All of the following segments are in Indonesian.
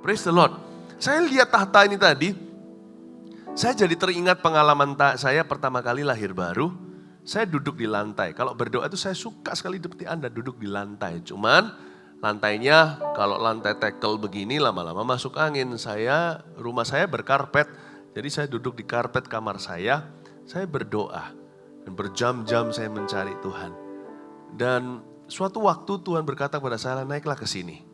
Praise the Lord. Saya lihat tahta ini tadi, saya jadi teringat pengalaman saya pertama kali lahir baru. Saya duduk di lantai. Kalau berdoa itu saya suka sekali seperti Anda duduk di lantai. Cuman lantainya kalau lantai tekel begini lama-lama masuk angin. Rumah saya berkarpet. Jadi saya duduk di karpet kamar saya berdoa. Dan berjam-jam saya mencari Tuhan. Dan suatu waktu Tuhan berkata kepada saya, naiklah ke sini.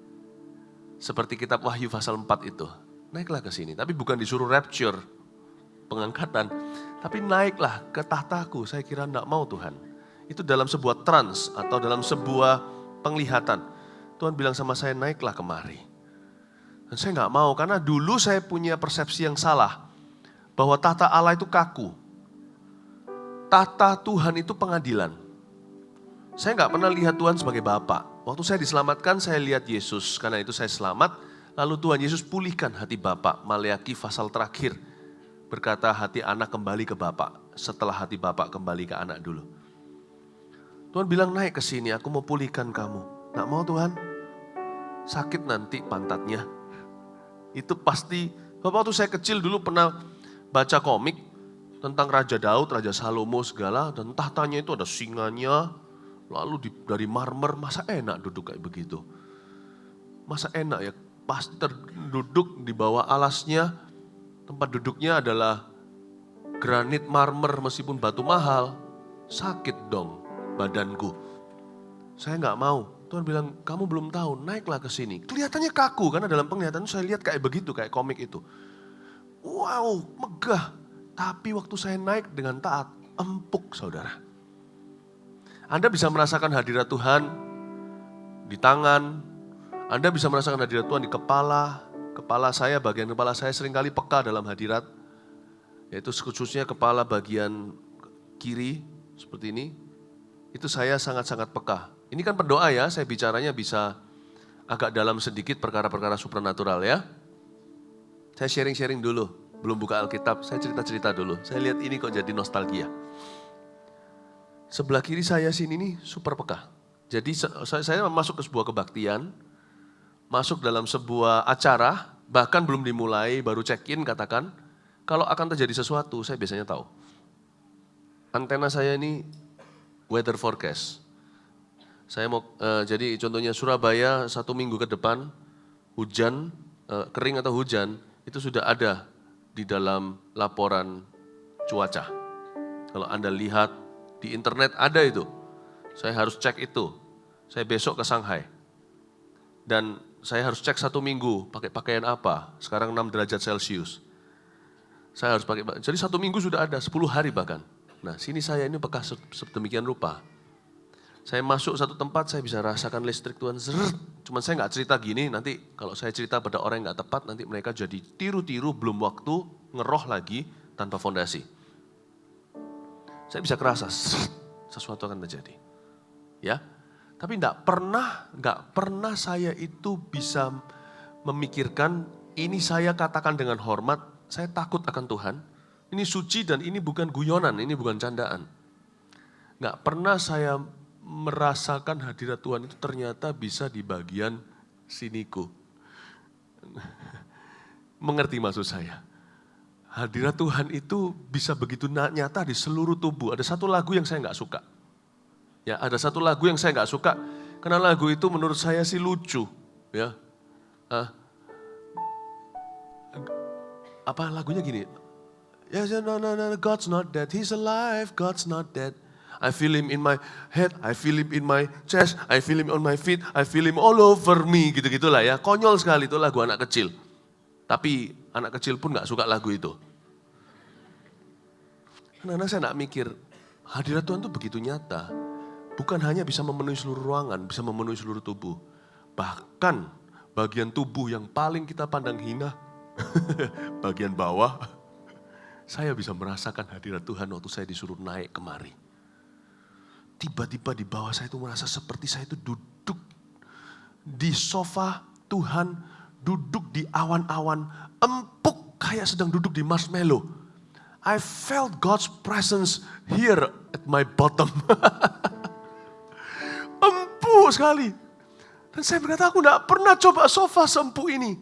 Seperti kitab Wahyu pasal 4 itu. Naiklah ke sini. Tapi bukan disuruh rapture, pengangkatan. Tapi naiklah ke tahtaku. Saya kira enggak mau Tuhan. Itu dalam sebuah trans atau dalam sebuah penglihatan. Tuhan bilang sama saya, naiklah kemari. Dan saya enggak mau karena dulu saya punya persepsi yang salah. Bahwa tahta Allah itu kaku. Tahta Tuhan itu pengadilan. Saya enggak pernah lihat Tuhan sebagai Bapa. Waktu saya diselamatkan saya lihat Yesus. Karena itu saya selamat. Lalu Tuhan Yesus pulihkan hati Bapa. Maleakhi pasal terakhir. Berkata hati anak kembali ke Bapa. Setelah hati Bapa kembali ke anak dulu. Tuhan bilang naik ke sini, aku mau pulihkan kamu. Nggak mau Tuhan? Sakit nanti pantatnya. Itu pasti, waktu saya kecil dulu pernah baca komik tentang Raja Daud, Raja Salomo segala. Dan tahtanya itu ada singanya, lalu dari marmer, masa enak duduk kayak begitu? Masa enak ya? Pasti duduk di bawah alasnya. Tempat duduknya adalah granit marmer meskipun batu mahal. Sakit dong badanku. Saya nggak mau. Tuhan bilang, kamu belum tahu, naiklah ke sini. Kelihatannya kaku karena dalam penglihatan saya lihat kayak begitu, kayak komik itu. Wow, megah. Tapi waktu saya naik dengan taat, empuk saudara. Anda bisa merasakan hadirat Tuhan di tangan. Anda bisa merasakan hadirat Tuhan di kepala. Kepala saya, bagian kepala saya seringkali peka dalam hadirat. Yaitu khususnya kepala bagian kiri, seperti ini. Itu saya sangat-sangat peka. Ini kan pendoa ya, saya bicaranya bisa agak dalam sedikit perkara-perkara supranatural ya. Saya sharing-sharing dulu, belum buka Alkitab, saya cerita-cerita dulu. Saya lihat ini kok jadi nostalgia. Sebelah kiri saya sini nih super peka. Jadi saya masuk ke sebuah kebaktian, masuk dalam sebuah acara, bahkan belum dimulai, baru check-in katakan, kalau akan terjadi sesuatu, saya biasanya tahu. Antena saya ini weather forecast. Saya mau, jadi contohnya Surabaya 1 minggu ke depan, hujan, kering atau hujan, itu sudah ada di dalam laporan cuaca. Kalau Anda lihat di internet ada itu, saya harus cek itu. Saya besok ke Shanghai. Dan saya harus cek 1 minggu pakai pakaian apa. Sekarang 6 derajat Celcius. Saya harus pakai, jadi 1 minggu sudah ada, 10 hari bahkan. Nah sini saya ini bekas sedemikian rupa. Saya masuk satu tempat, saya bisa rasakan listrik Tuhan. Cuman saya nggak cerita gini, nanti kalau saya cerita pada orang yang nggak tepat, nanti mereka jadi tiru-tiru, belum waktu, ngeroh lagi tanpa fondasi. Saya bisa kerasa, sesuatu akan terjadi. Ya. Tapi enggak pernah saya itu bisa memikirkan, ini saya katakan dengan hormat, saya takut akan Tuhan. Ini suci dan ini bukan guyonan, ini bukan candaan. Enggak pernah saya merasakan hadirat Tuhan itu ternyata bisa di bagian siniku. Mengerti maksud saya? Hadirat Tuhan itu bisa begitu nyata di seluruh tubuh. Ada satu lagu yang saya enggak suka. Ya, ada satu lagu yang saya nggak suka, karena lagu itu menurut saya sih lucu, ya. Apa lagunya gini? Yes, no, God's not dead, He's alive, God's not dead. I feel Him in my head, I feel Him in my chest, I feel Him on my feet, I feel Him all over me, gitu-gitulah ya. Konyol sekali itu lagu anak kecil. Tapi anak kecil pun nggak suka lagu itu. Karena saya nggak mikir, hadirat Tuhan itu begitu nyata. Bukan hanya bisa memenuhi seluruh ruangan, bisa memenuhi seluruh tubuh. Bahkan bagian tubuh yang paling kita pandang hina, bagian bawah, saya bisa merasakan hadirat Tuhan waktu saya disuruh naik kemari. Tiba-tiba di bawah saya itu merasa seperti saya itu duduk di sofa Tuhan, duduk di awan-awan, empuk kayak sedang duduk di marshmallow. I felt God's presence here at my bottom. Empuk sekali. Dan saya berkata, aku gak pernah coba sofa seempuk ini.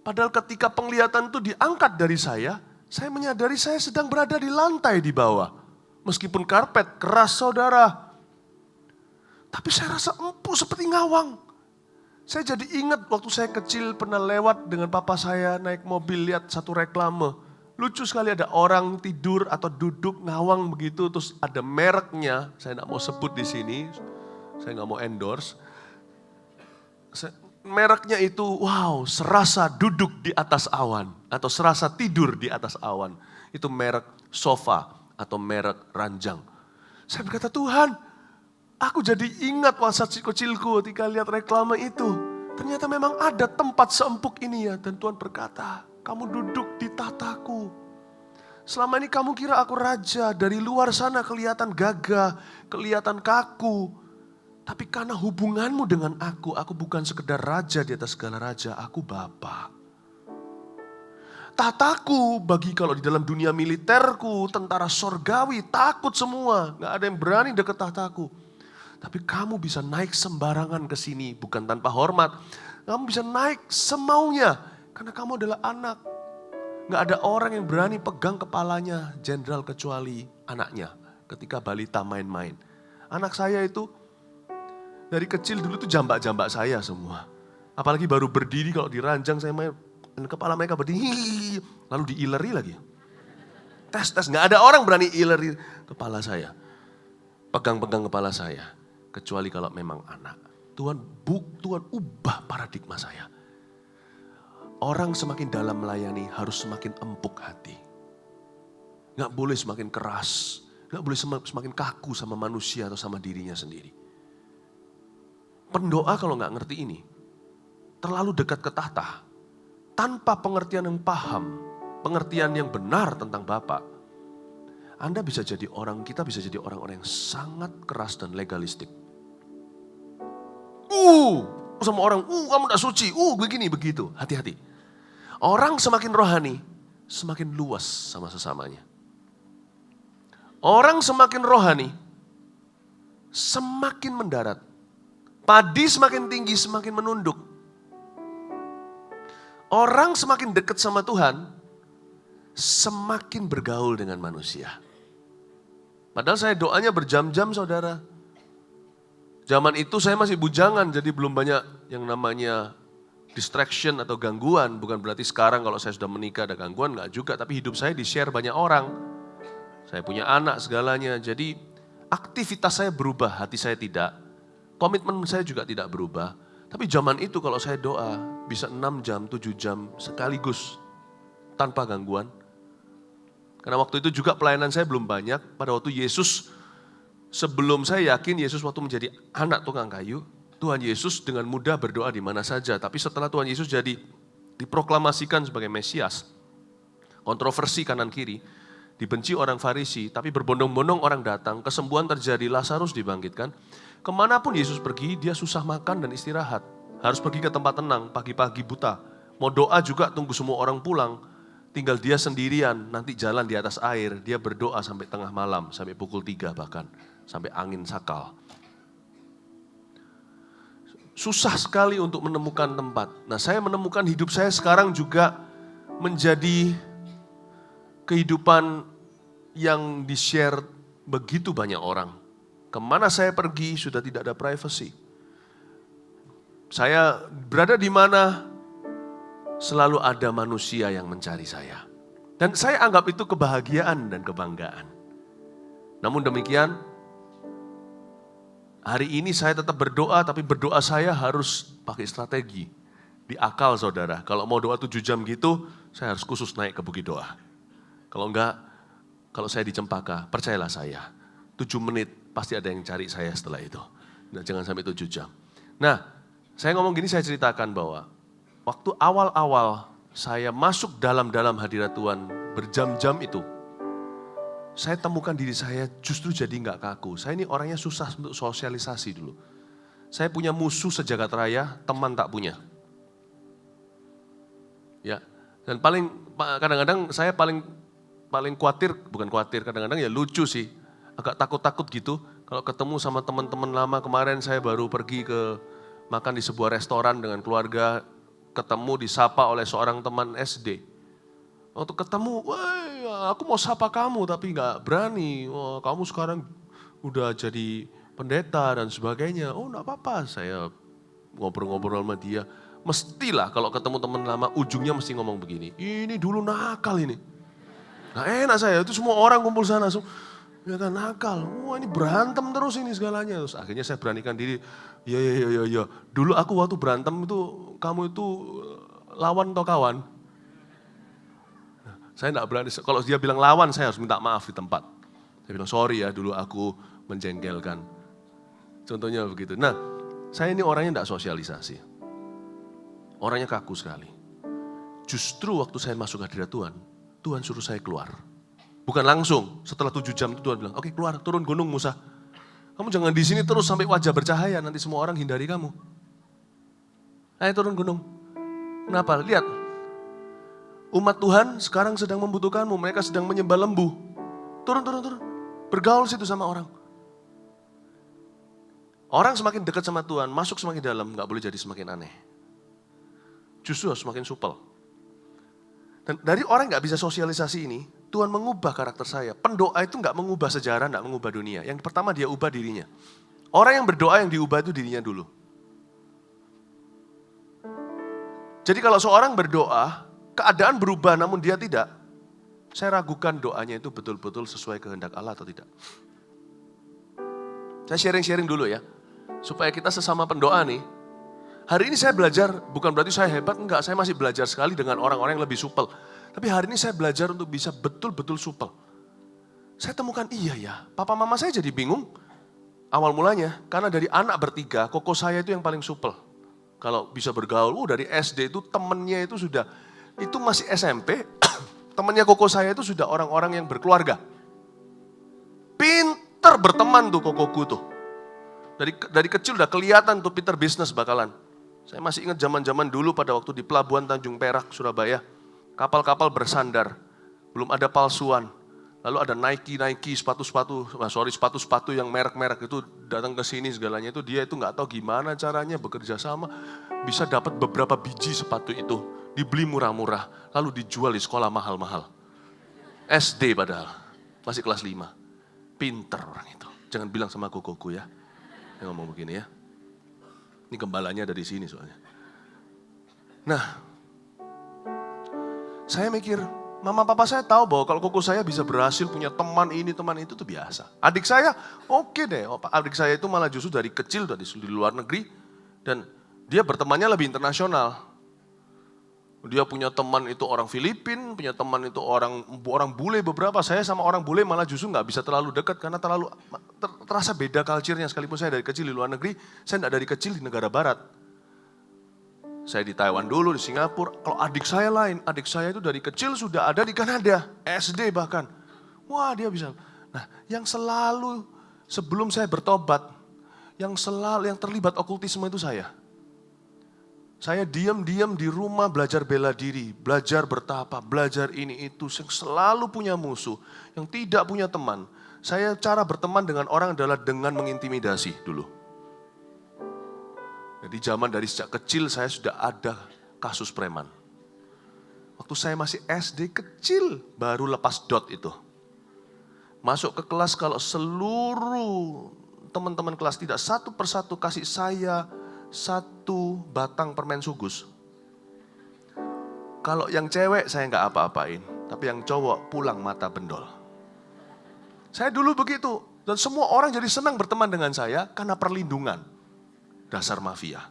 Padahal ketika penglihatan itu diangkat dari saya menyadari saya sedang berada di lantai di bawah. Meskipun karpet keras saudara. Tapi saya rasa empuk seperti ngawang. Saya jadi ingat waktu saya kecil pernah lewat dengan papa saya naik mobil lihat satu reklame. Lucu sekali ada orang tidur atau duduk ngawang begitu terus ada mereknya. Saya tidak mau sebut di sini, saya nggak mau endorse. Mereknya itu wow serasa duduk di atas awan atau serasa tidur di atas awan. Itu merek sofa atau merek ranjang. Saya berkata Tuhan, aku jadi ingat masa kecilku ketika lihat reklame itu. Ternyata memang ada tempat seempuk ini ya. Dan Tuhan berkata, kamu duduk di tahtaku. Selama ini kamu kira aku raja, dari luar sana kelihatan gagah, kelihatan kaku. Tapi karena hubunganmu dengan aku bukan sekedar raja di atas segala raja, aku Bapa. Tahtaku bagi kalau di dalam dunia militerku, tentara sorgawi, takut semua. Gak ada yang berani deket tahtaku. Tapi kamu bisa naik sembarangan ke sini, bukan tanpa hormat. Kamu bisa naik semaunya, karena kamu adalah anak. Gak ada orang yang berani pegang kepalanya jenderal kecuali anaknya. Ketika balita main-main. Anak saya itu dari kecil dulu tuh jambak-jambak saya semua. Apalagi baru berdiri kalau diranjang saya main. Kepala mereka berdiri, lalu diileri lagi. Tes, gak ada orang berani ileri kepala saya. Pegang-pegang kepala saya. Kecuali kalau memang anak. Tuhan ubah paradigma saya. Orang semakin dalam melayani harus semakin empuk hati. Gak boleh semakin keras. Gak boleh semakin kaku sama manusia atau sama dirinya sendiri. Pendoa kalau gak ngerti ini, terlalu dekat ke tahta. Tanpa pengertian yang paham, pengertian yang benar tentang Bapa. Kita bisa jadi orang-orang yang sangat keras dan legalistik. Sama orang, kamu gak suci, begini, begitu. Hati-hati. Orang semakin rohani, semakin luas sama sesamanya. Orang semakin rohani, semakin mendarat. Padi semakin tinggi, semakin menunduk. Orang semakin dekat sama Tuhan, semakin bergaul dengan manusia. Padahal saya doanya berjam-jam saudara. Zaman itu saya masih bujangan, jadi belum banyak yang namanya distraction atau gangguan. Bukan berarti sekarang kalau saya sudah menikah ada gangguan, enggak juga. Tapi hidup saya di-share banyak orang. Saya punya anak segalanya, jadi aktivitas saya berubah, hati saya tidak. Komitmen saya juga tidak berubah. Tapi zaman itu kalau saya doa, bisa 6 jam, 7 jam sekaligus. Tanpa gangguan. Karena waktu itu juga pelayanan saya belum banyak. Pada waktu Yesus, sebelum saya yakin Yesus waktu menjadi anak tukang kayu, Tuhan Yesus dengan mudah berdoa di mana saja. Tapi setelah Tuhan Yesus jadi diproklamasikan sebagai Mesias, kontroversi kanan kiri, dibenci orang Farisi, tapi berbondong-bondong orang datang, kesembuhan terjadi, Lazarus dibangkitkan. Kemanapun Yesus pergi, dia susah makan dan istirahat. Harus pergi ke tempat tenang, pagi-pagi buta. Mau doa juga tunggu semua orang pulang. Tinggal dia sendirian, nanti jalan di atas air. Dia berdoa sampai tengah malam, sampai pukul 3 bahkan. Sampai angin sakal. Susah sekali untuk menemukan tempat. Nah saya menemukan hidup saya sekarang juga menjadi kehidupan yang di-share begitu banyak orang. Kemana saya pergi sudah tidak ada privacy. Saya berada di mana selalu ada manusia yang mencari saya. Dan saya anggap itu kebahagiaan dan kebanggaan. Namun demikian, hari ini saya tetap berdoa, tapi berdoa saya harus pakai strategi. Di akal saudara, kalau mau doa 7 jam gitu, saya harus khusus naik ke bukit doa. Kalau enggak, kalau saya di Cempaka, percayalah saya, 7 menit pasti ada yang cari saya setelah itu. Nah, jangan sampai 7 jam. Nah, saya ngomong gini, saya ceritakan bahwa waktu awal-awal saya masuk dalam hadirat Tuhan berjam-jam itu, saya temukan diri saya justru jadi enggak kaku. Saya ini orangnya susah untuk sosialisasi dulu. Saya punya musuh sejagat raya, teman tak punya. Ya, dan kadang-kadang saya paling khawatir, bukan khawatir, kadang-kadang ya lucu sih. Agak takut-takut gitu, kalau ketemu sama teman-teman lama. Kemarin saya baru pergi makan di sebuah restoran dengan keluarga, ketemu disapa oleh seorang teman SD. Waktu ketemu, wah aku mau sapa kamu tapi nggak berani. Wah, kamu sekarang udah jadi pendeta dan sebagainya. Oh enggak apa-apa, saya ngobrol-ngobrol sama dia. Mestilah kalau ketemu teman lama ujungnya mesti ngomong begini, ini dulu nakal ini. Nah enak saya, itu semua orang kumpul sana. Ya kan nakal, wah ini berantem terus ini segalanya. Terus akhirnya saya beranikan diri, ya. Dulu aku waktu berantem itu, kamu itu lawan atau kawan? Saya enggak berani, kalau dia bilang lawan saya harus minta maaf di tempat. Saya bilang sorry ya dulu aku menjengkelkan. Contohnya begitu. Nah saya ini orangnya enggak sosialisasi. Orangnya kaku sekali. Justru waktu saya masuk hadirat Tuhan, Tuhan suruh saya keluar. Bukan langsung, setelah 7 jam itu Tuhan bilang, oke keluar, turun gunung Musa. Kamu jangan di sini terus sampai wajah bercahaya, nanti semua orang hindari kamu. Ayo turun gunung. Kenapa? Lihat, umat Tuhan sekarang sedang membutuhkanmu, mereka sedang menyembah lembu. Turun. Bergaul situ sama orang. Orang semakin dekat sama Tuhan, masuk semakin dalam, gak boleh jadi semakin aneh. Justru harus semakin supel. Dan dari orang gak bisa sosialisasi ini, Tuhan mengubah karakter saya. Pendoa itu gak mengubah sejarah, gak mengubah dunia. Yang pertama dia ubah dirinya. Orang yang berdoa yang diubah itu dirinya dulu. Jadi kalau seorang berdoa, keadaan berubah namun dia tidak, saya ragukan doanya itu betul-betul sesuai kehendak Allah atau tidak. Saya sharing-sharing dulu ya, supaya kita sesama pendoa nih. Hari ini saya belajar, bukan berarti saya hebat, enggak. Saya masih belajar sekali dengan orang-orang yang lebih supel. Tapi hari ini saya belajar untuk bisa betul-betul supel. Saya temukan iya ya, papa mama saya jadi bingung. Awal mulanya, karena dari anak bertiga, koko saya itu yang paling supel. Kalau bisa bergaul, dari SD itu temennya itu sudah, itu masih SMP, temennya koko saya itu sudah orang-orang yang berkeluarga. Pinter berteman tuh kokoku tuh. Dari kecil udah kelihatan tuh pinter bisnis bakalan. Saya masih ingat zaman-zaman dulu pada waktu di Pelabuhan Tanjung Perak, Surabaya. Kapal-kapal bersandar, belum ada palsuan. Lalu ada Nike, sepatu-sepatu yang merek-merek itu datang ke sini segalanya itu. Dia itu nggak tahu gimana caranya bekerja sama. Bisa dapat beberapa biji sepatu itu. Dibeli murah-murah, lalu dijual di sekolah mahal-mahal. SD padahal, masih kelas 5. Pinter orang itu. Jangan bilang sama kokoku ya. Yang ngomong begini ya. Ini gembalanya dari sini soalnya. Nah, saya mikir, mama papa saya tahu bahwa kalau koko saya bisa berhasil punya teman ini, teman itu tuh biasa. Adik saya oke deh, adik saya itu malah justru dari kecil dari di luar negeri. Dan dia bertemannya lebih internasional. Dia punya teman itu orang Filipina, punya teman itu orang bule beberapa. Saya sama orang bule malah justru nggak bisa terlalu dekat karena terlalu terasa beda culture-nya. Sekalipun saya dari kecil di luar negeri, saya nggak dari kecil di negara barat. Saya di Taiwan dulu, di Singapura. Kalau adik saya lain, adik saya itu dari kecil sudah ada di Kanada, SD bahkan. Wah dia bisa. Nah yang selalu sebelum saya bertobat, yang terlibat okultisme itu saya. Saya diam-diam di rumah belajar bela diri, belajar bertapa, belajar ini itu. Yang selalu punya musuh, yang tidak punya teman. Saya cara berteman dengan orang adalah dengan mengintimidasi dulu. Jadi zaman dari sejak kecil saya sudah ada kasus preman. Waktu saya masih SD kecil, baru lepas dot itu. Masuk ke kelas kalau seluruh teman-teman kelas tidak satu persatu kasih saya 1 batang permen sugus. Kalau yang cewek saya nggak apa-apain, tapi yang cowok pulang mata bendol. Saya dulu begitu, dan semua orang jadi senang berteman dengan saya karena perlindungan. Dasar mafia.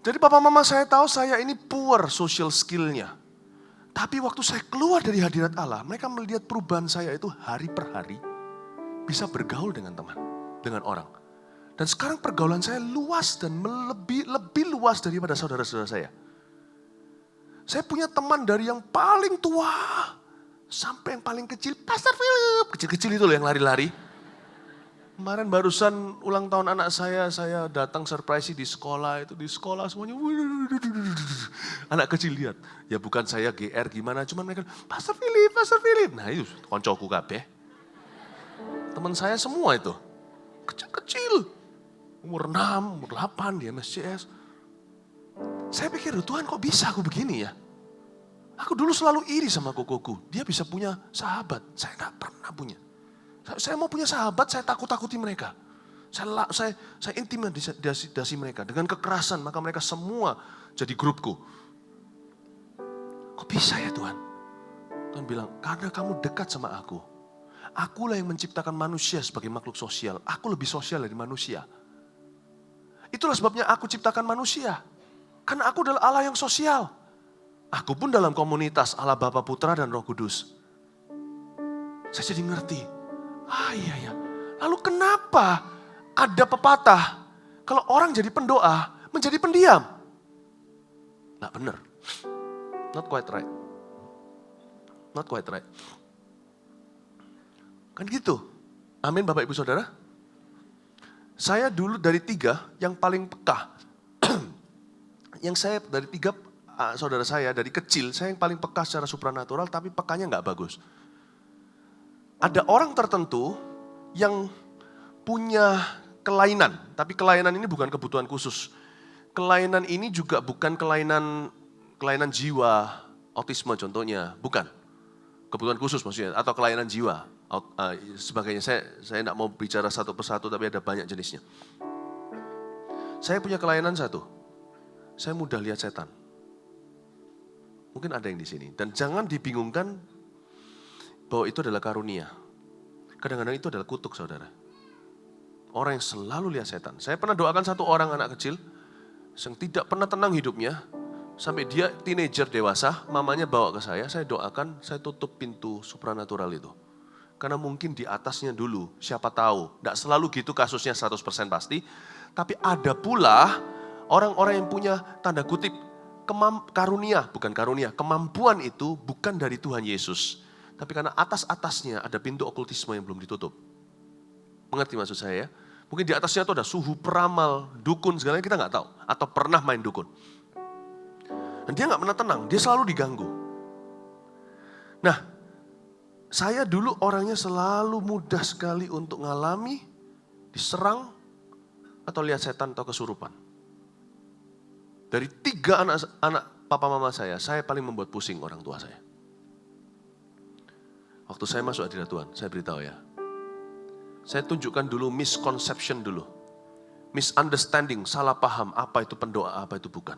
Jadi papa mama saya tahu saya ini poor social skill-nya. Tapi waktu saya keluar dari hadirat Allah, mereka melihat perubahan saya itu hari per hari. Bisa bergaul dengan teman, dengan orang. Dan sekarang pergaulan saya luas dan lebih luas daripada saudara-saudara saya. Saya punya teman dari yang paling tua sampai yang paling kecil. Pastor Philip, kecil-kecil itu loh yang lari-lari. Kemarin barusan ulang tahun anak saya datang surprise di sekolah. Itu di sekolah semuanya. Anak kecil lihat. Ya bukan saya GR gimana, cuman mereka, Pastor Philip. Nah itu koncoku kabeh. Teman saya semua itu. Kecil-kecil. Umur 6, umur 8 di MSCS. Saya pikir, Tuhan kok bisa aku begini ya? Aku dulu selalu iri sama kokoku. Dia bisa punya sahabat, saya gak pernah punya. Saya mau punya sahabat, saya takut-takuti mereka. Saya intimidasi mereka. Dengan kekerasan, maka mereka semua jadi grupku. Kok bisa ya Tuhan? Tuhan bilang, karena kamu dekat sama aku. Akulah yang menciptakan manusia sebagai makhluk sosial. Aku lebih sosial dari manusia. Itulah sebabnya aku ciptakan manusia. Karena aku adalah Allah yang sosial. Aku pun dalam komunitas Allah Bapa, Putra, dan Roh Kudus. Saya jadi ngerti. Iya ya. Lalu kenapa ada pepatah, kalau orang jadi pendoa, menjadi pendiam? Nggak benar. Not quite right. Not quite right. Kan gitu. Amin Bapak Ibu Saudara. Saya dulu dari 3 yang paling peka. Yang saya dari 3 saudara saya dari kecil, saya yang paling peka secara supranatural, tapi pekanya nggak bagus. Ada orang tertentu yang punya kelainan, tapi kelainan ini bukan kebutuhan khusus. Kelainan ini juga bukan kelainan jiwa, autisme contohnya, bukan. Kebutuhan khusus maksudnya, atau kelainan jiwa, sebagainya. Saya tidak mau bicara satu persatu, tapi ada banyak jenisnya. Saya punya kelainan satu, saya mudah lihat setan. Mungkin ada yang di sini. Dan jangan dibingungkan bahwa itu adalah karunia. Kadang-kadang itu adalah kutuk, saudara. Orang yang selalu lihat setan. Saya pernah doakan satu orang anak kecil yang tidak pernah tenang hidupnya. Sampai dia teenager dewasa, mamanya bawa ke saya doakan, saya tutup pintu supranatural itu. Karena mungkin di atasnya dulu, siapa tahu. Tidak selalu gitu kasusnya 100% pasti. Tapi ada pula orang-orang yang punya tanda kutip karunia, bukan karunia, kemampuan itu bukan dari Tuhan Yesus. Tapi karena atas-atasnya ada pintu okultisme yang belum ditutup. Mengerti maksud saya ya? Mungkin di atasnya itu ada suhu peramal, dukun, segalanya kita nggak tahu. Atau pernah main dukun. Dan dia nggak pernah tenang, dia selalu diganggu. Nah, saya dulu orangnya selalu mudah sekali untuk ngalami, diserang, atau lihat setan atau kesurupan. Dari 3 anak papa mama saya paling membuat pusing orang tua saya. Waktu saya masuk hadirat Tuhan, saya beritahu ya. Saya tunjukkan dulu misconception dulu. Misunderstanding, salah paham apa itu pendoa, apa itu bukan.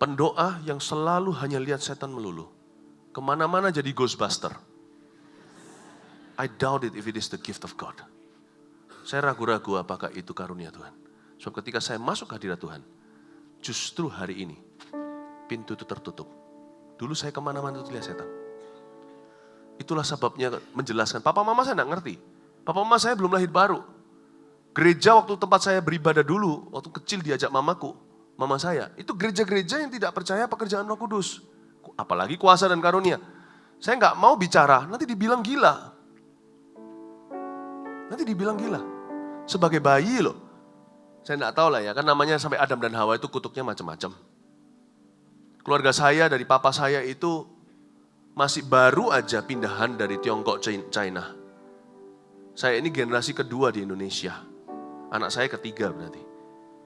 Pendoa yang selalu hanya lihat setan melulu. Kemana-mana jadi ghostbuster. I doubt it if it is the gift of God. Saya ragu-ragu apakah itu karunia Tuhan. Sebab ketika saya masuk ke hadirat Tuhan, justru hari ini, pintu itu tertutup. Dulu saya kemana-mana itu lihat setan. Itulah sebabnya menjelaskan, papa mama saya tidak ngerti. Papa mama saya belum lahir baru. Gereja waktu tempat saya beribadah dulu, waktu kecil diajak mama saya. Itu gereja-gereja yang tidak percaya pekerjaan Roh Kudus. Apalagi kuasa dan karunia. Saya nggak mau bicara, nanti dibilang gila. Nanti dibilang gila. Sebagai bayi loh. Saya nggak tahu lah ya, kan namanya sampai Adam dan Hawa itu kutuknya macam-macam. Keluarga saya dari papa saya itu masih baru aja pindahan dari Tiongkok, China. Saya ini generasi kedua di Indonesia. Anak saya ketiga berarti.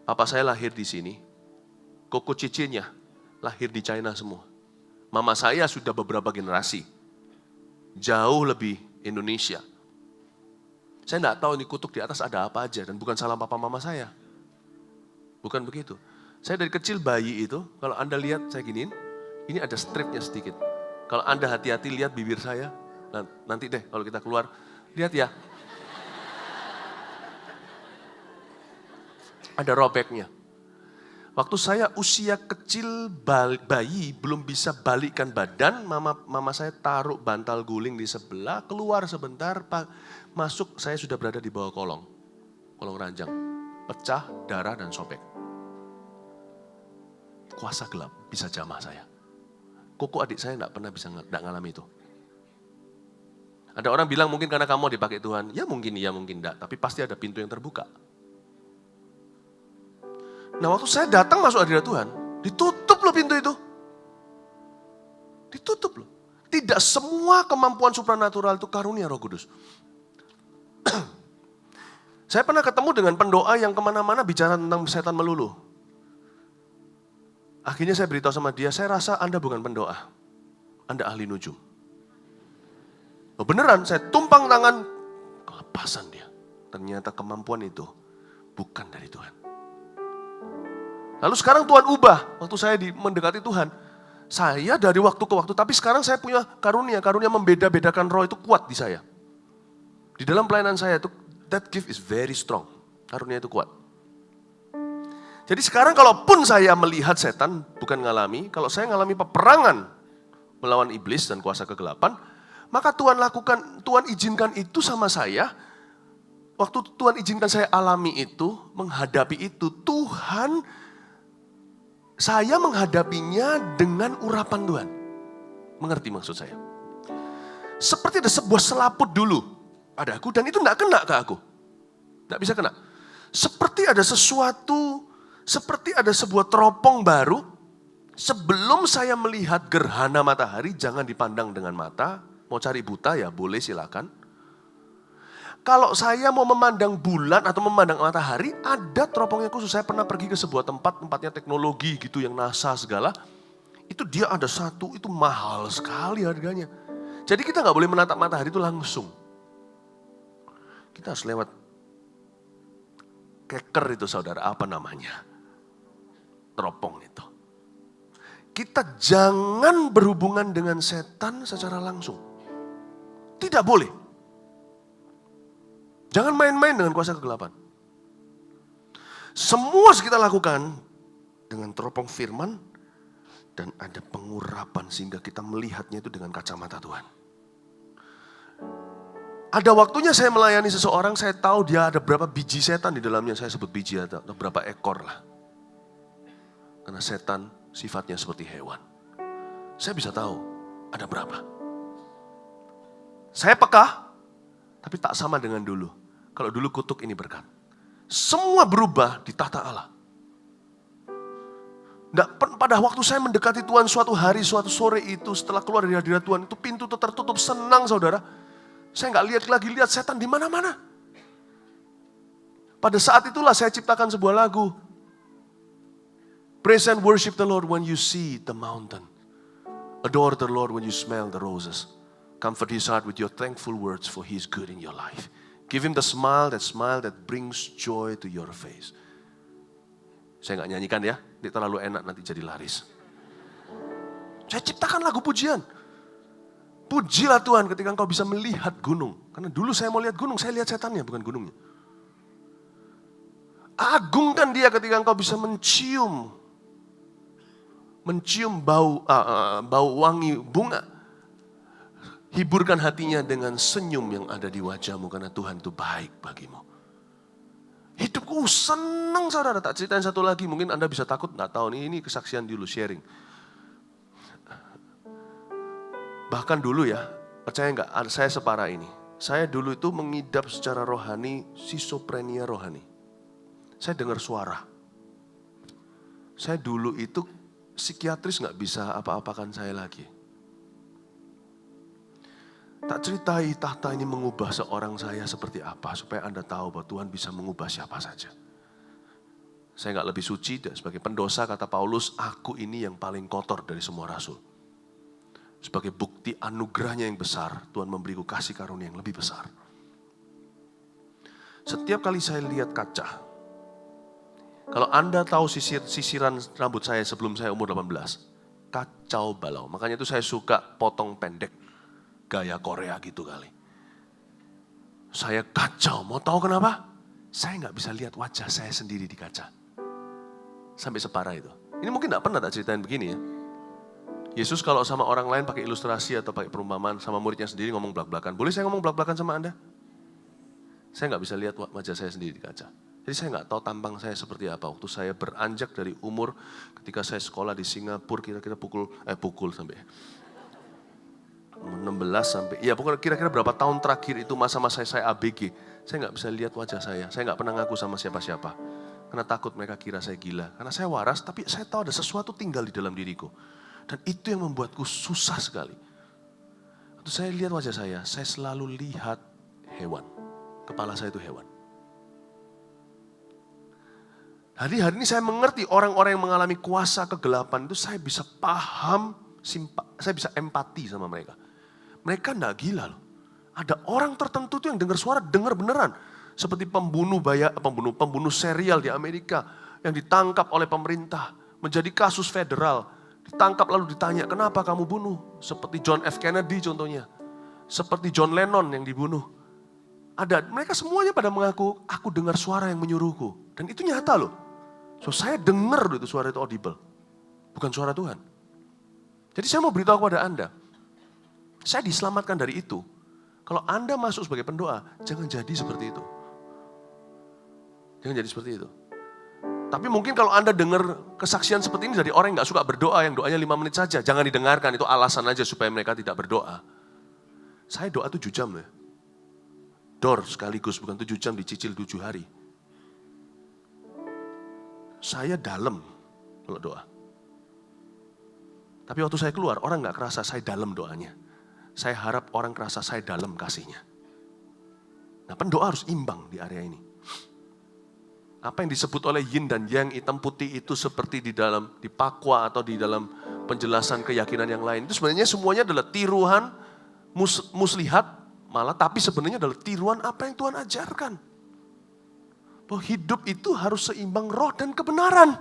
Papa saya lahir di sini. Koko cicinya lahir di China semua. Mama saya sudah beberapa generasi. Jauh lebih Indonesia. Saya nggak tahu ini kutuk di atas ada apa aja. Dan bukan salah papa mama saya. Bukan begitu. Saya dari kecil bayi itu, kalau Anda lihat saya giniin, ini ada stripnya sedikit. Kalau Anda hati-hati lihat bibir saya, nanti deh kalau kita keluar, lihat ya. Ada robeknya. Waktu saya usia kecil bayi, belum bisa balikkan badan, mama saya taruh bantal guling di sebelah, keluar sebentar, masuk saya sudah berada di bawah kolong ranjang. Pecah, darah, dan sobek. Kuasa gelap bisa jamah saya. Koko adik saya tidak pernah bisa ngalami itu. Ada orang bilang mungkin karena kamu dipakai Tuhan. Ya mungkin iya, mungkin tidak. Tapi pasti ada pintu yang terbuka. Nah waktu saya datang masuk hadirat Tuhan, ditutup loh pintu itu. Ditutup loh. Tidak semua kemampuan supranatural itu karunia Roh Kudus. Saya pernah ketemu dengan pendoa yang kemana-mana bicara tentang setan melulu. Akhirnya saya beritahu sama dia, saya rasa Anda bukan pendoa. Anda ahli nujum. Oh, beneran, saya tumpang tangan, kelepasan dia. Ternyata kemampuan itu bukan dari Tuhan. Lalu sekarang Tuhan ubah, waktu saya mendekati Tuhan. Saya dari waktu ke waktu, tapi sekarang saya punya karunia membeda-bedakan roh itu kuat di saya. Di dalam pelayanan saya itu, that gift is very strong. Karunia itu kuat. Jadi sekarang kalaupun saya melihat setan, bukan ngalami, kalau saya ngalami peperangan melawan iblis dan kuasa kegelapan, maka Tuhan izinkan itu sama saya. Waktu Tuhan izinkan saya alami itu, menghadapi itu, saya menghadapinya dengan urapan Tuhan. Mengerti maksud saya? Seperti ada sebuah selaput dulu padaku dan itu enggak kena ke aku. Enggak bisa kena. Seperti ada sesuatu, seperti ada sebuah teropong baru. Sebelum saya melihat gerhana matahari, jangan dipandang dengan mata. Mau cari buta ya boleh silakan. Kalau saya mau memandang bulan atau memandang matahari, ada teropongnya khusus. Saya pernah pergi ke sebuah tempatnya teknologi gitu yang NASA segala. Itu dia ada satu, itu mahal sekali harganya. Jadi kita nggak boleh menatap matahari itu langsung. Kita harus lewat keker itu saudara, apa namanya? Teropong itu. Kita jangan berhubungan dengan setan secara langsung. Tidak boleh. Jangan main-main dengan kuasa kegelapan. Semua kita lakukan dengan teropong firman dan ada pengurapan sehingga kita melihatnya itu dengan kacamata Tuhan. Ada waktunya saya melayani seseorang, saya tahu dia ada berapa biji setan di dalamnya, saya sebut biji atau berapa ekor lah. Karena setan sifatnya seperti hewan. Saya bisa tahu ada berapa. Saya peka, tapi tak sama dengan dulu. Kalau dulu kutuk ini berkat. Semua berubah di tahta Allah. Pada waktu saya mendekati Tuhan suatu hari, suatu sore itu, setelah keluar dari hadirat Tuhan, itu pintu itu tertutup, senang saudara. Saya nggak lihat setan di mana-mana. Pada saat itulah saya ciptakan sebuah lagu. Praise and worship the Lord when you see the mountain. Adore the Lord when you smell the roses. Comfort his heart with your thankful words for he is good in your life. Give him the smile that brings joy to your face. Saya nggak nyanyikan ya, ini terlalu enak nanti jadi laris. Saya ciptakan lagu pujian. Pujilah Tuhan ketika engkau bisa melihat gunung. Karena dulu saya mau lihat gunung, saya lihat setannya bukan gunungnya. Agungkan dia ketika engkau bisa mencium bau wangi bunga. Hiburkan hatinya dengan senyum yang ada di wajahmu karena Tuhan itu baik bagimu. Hidupku senang saudara. Tak ceritain satu lagi, mungkin Anda bisa takut, nggak tahu ini kesaksian dulu sharing. Bahkan dulu ya, percaya nggak? Saya separah ini. Saya dulu itu mengidap secara rohani, schizophrenia rohani. Saya dengar suara. Saya dulu itu psikiatris nggak bisa apa-apakan saya lagi. Tak ceritai tahta ini mengubah seorang saya seperti apa, supaya Anda tahu bahwa Tuhan bisa mengubah siapa saja. Saya nggak lebih suci, dan sebagai pendosa kata Paulus, aku ini yang paling kotor dari semua rasul. Sebagai bukti anugerahnya yang besar, Tuhan memberiku kasih karunia yang lebih besar. Setiap kali saya lihat kaca, kalau Anda tahu sisiran rambut saya sebelum saya umur 18, kacau balau. Makanya itu saya suka potong pendek. Gaya Korea gitu kali. Saya kacau, mau tahu kenapa? Saya nggak bisa lihat wajah saya sendiri di kaca. Sampai separah itu. Ini mungkin nggak pernah tak ceritain begini ya. Yesus kalau sama orang lain pakai ilustrasi atau pakai perumpamaan, sama muridnya sendiri ngomong belak-belakan. Boleh saya ngomong belak-belakan sama Anda? Saya nggak bisa lihat wajah saya sendiri di kaca. Jadi saya nggak tahu tampang saya seperti apa. Waktu saya beranjak dari umur, ketika saya sekolah di Singapura, kira-kira pukul sampai 16 sampai, ya pokoknya kira-kira berapa tahun terakhir itu masa-masa saya ABG. Saya nggak bisa lihat wajah saya nggak pernah ngaku sama siapa-siapa. Karena takut mereka kira saya gila. Karena saya waras, tapi saya tahu ada sesuatu tinggal di dalam diriku. Dan itu yang membuatku susah sekali. Waktu saya lihat wajah saya selalu lihat hewan. Kepala saya itu hewan. Hari ini saya mengerti orang-orang yang mengalami kuasa kegelapan itu saya bisa paham, saya bisa empati sama mereka. Mereka enggak gila loh. Ada orang tertentu tuh yang dengar suara, dengar beneran. Seperti pembunuh serial di Amerika yang ditangkap oleh pemerintah. Menjadi kasus federal. Ditangkap lalu ditanya, kenapa kamu bunuh? Seperti John F. Kennedy contohnya. Seperti John Lennon yang dibunuh. Mereka semuanya pada mengaku, aku dengar suara yang menyuruhku. Dan itu nyata loh. So saya dengar itu suara itu audible. Bukan suara Tuhan. Jadi saya mau beritahu kepada Anda. Saya diselamatkan dari itu. Kalau Anda masuk sebagai pendoa, jangan jadi seperti itu. Jangan jadi seperti itu. Tapi mungkin kalau Anda dengar kesaksian seperti ini dari orang yang gak suka berdoa, yang doanya 5 menit saja. Jangan didengarkan, itu alasan aja supaya mereka tidak berdoa. Saya doa 7 jam ya. Dor sekaligus, bukan 7 jam dicicil 7 hari. Saya dalam kalau doa. Tapi waktu saya keluar, orang gak kerasa saya dalam doanya. Saya harap orang kerasa saya dalam kasihnya. Nah, pendoa harus imbang di area ini. Apa yang disebut oleh yin dan yang, hitam putih itu seperti di Pakwa atau di dalam penjelasan keyakinan yang lain. Itu sebenarnya semuanya adalah tiruan muslihat malah, tapi sebenarnya adalah tiruan apa yang Tuhan ajarkan. Bahwa hidup itu harus seimbang roh dan kebenaran.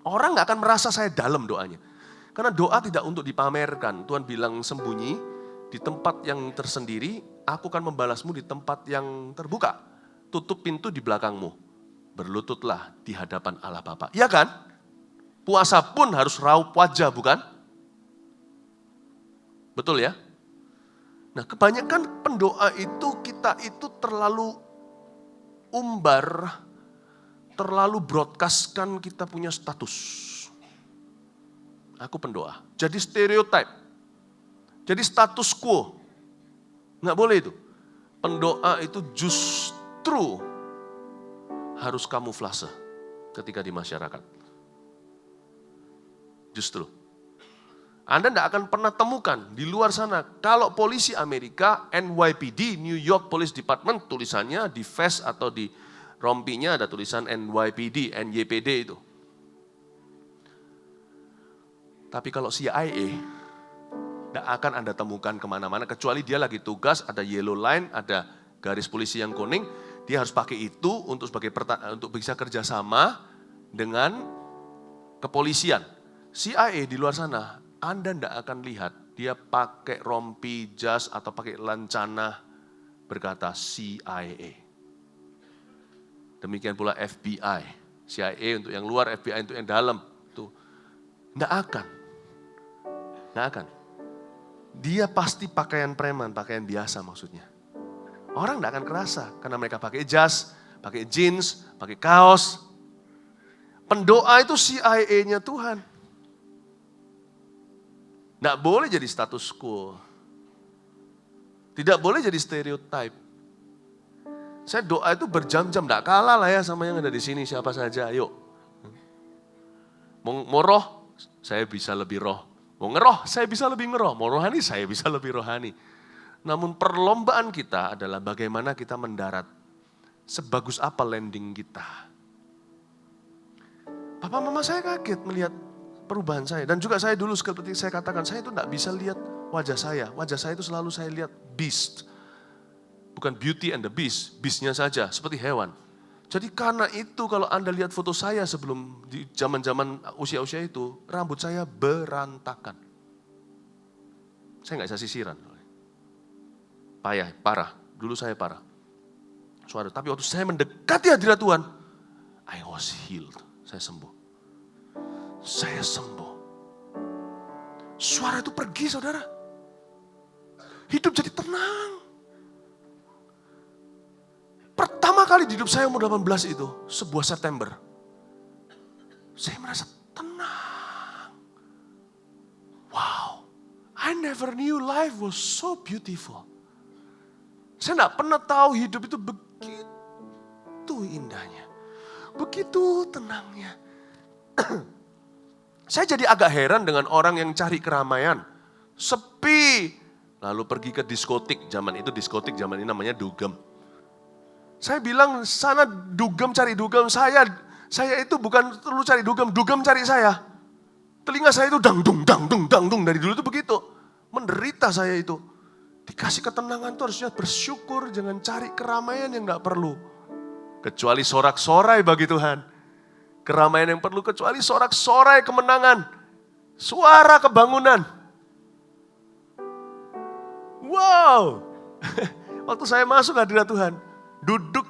Orang gak akan merasa saya dalam doanya. Karena doa tidak untuk dipamerkan. Tuhan bilang sembunyi di tempat yang tersendiri, aku akan membalasmu di tempat yang terbuka. Tutup pintu di belakangmu. Berlututlah di hadapan Allah Bapa. Iya kan? Puasa pun harus raup wajah, bukan? Betul ya? Nah, kebanyakan pendoa itu, kita itu terlalu umbar, terlalu broadcastkan kita punya status. Aku pendoa. Jadi stereotip. Jadi status quo. Nggak boleh itu. Pendoa itu justru harus kamuflase ketika di masyarakat. Justru. Anda tidak akan pernah temukan di luar sana. Kalau polisi Amerika, NYPD, New York Police Department, tulisannya di vest atau di rompinya ada tulisan NYPD, NYPD itu. Tapi kalau CIA, tidak akan Anda temukan kemana-mana. Kecuali dia lagi tugas, ada yellow line, ada garis polisi yang kuning. Dia harus pakai itu untuk bisa kerjasama dengan kepolisian. CIA di luar sana, Anda tidak akan lihat dia pakai rompi, jas, atau pakai lancana berkata CIA. Demikian pula FBI. CIA untuk yang luar, FBI untuk yang dalam. Tidak akan. Tidak akan. Dia pasti pakaian preman, pakaian biasa maksudnya. Orang tidak akan kerasa karena mereka pakai jas, pakai jeans, pakai kaos. Pendoa itu CIA-nya Tuhan. Tidak boleh jadi status quo. Tidak boleh jadi stereotip. Saya doa itu berjam-jam, tidak kalah lah ya sama yang ada di sini siapa saja. Ayo. Mau roh, saya bisa lebih roh. Mau ngeroh, saya bisa lebih ngeroh. Mau rohani, saya bisa lebih rohani. Namun perlombaan kita adalah bagaimana kita mendarat. Sebagus apa landing kita. Papa mama saya kaget melihat perubahan saya. Dan juga saya dulu seperti saya katakan, saya itu tidak bisa lihat wajah saya. Wajah saya itu selalu saya lihat beast. Bukan Beauty and the Beast, beastnya saja, seperti hewan. Jadi karena itu kalau Anda lihat foto saya sebelum di zaman-zaman usia-usia itu, rambut saya berantakan. Saya nggak bisa sisiran. Parah. Dulu saya parah. Tapi waktu saya mendekati hadirat Tuhan, I was healed. Saya sembuh. Suara itu pergi, saudara. Hidup jadi tenang. Pertama kali di hidup saya umur 18 itu, sebuah September. Saya merasa tenang. Wow, I never knew life was so beautiful. Saya tidak pernah tahu hidup itu begitu indahnya. Begitu tenangnya. Saya jadi agak heran dengan orang yang cari keramaian. Sepi. Lalu pergi ke diskotik. Zaman ini namanya dugem. Saya bilang sana dugem cari dugem, saya itu bukan perlu cari dugem cari saya. Telinga saya itu dang dung dari dulu itu begitu. Menderita saya itu. Dikasih ketenangan itu harusnya bersyukur, jangan cari keramaian yang gak perlu. Kecuali sorak-sorai bagi Tuhan. Keramaian yang perlu kecuali sorak-sorai kemenangan. Suara kebangunan. Wow. Waktu saya masuk hadirat Tuhan, duduk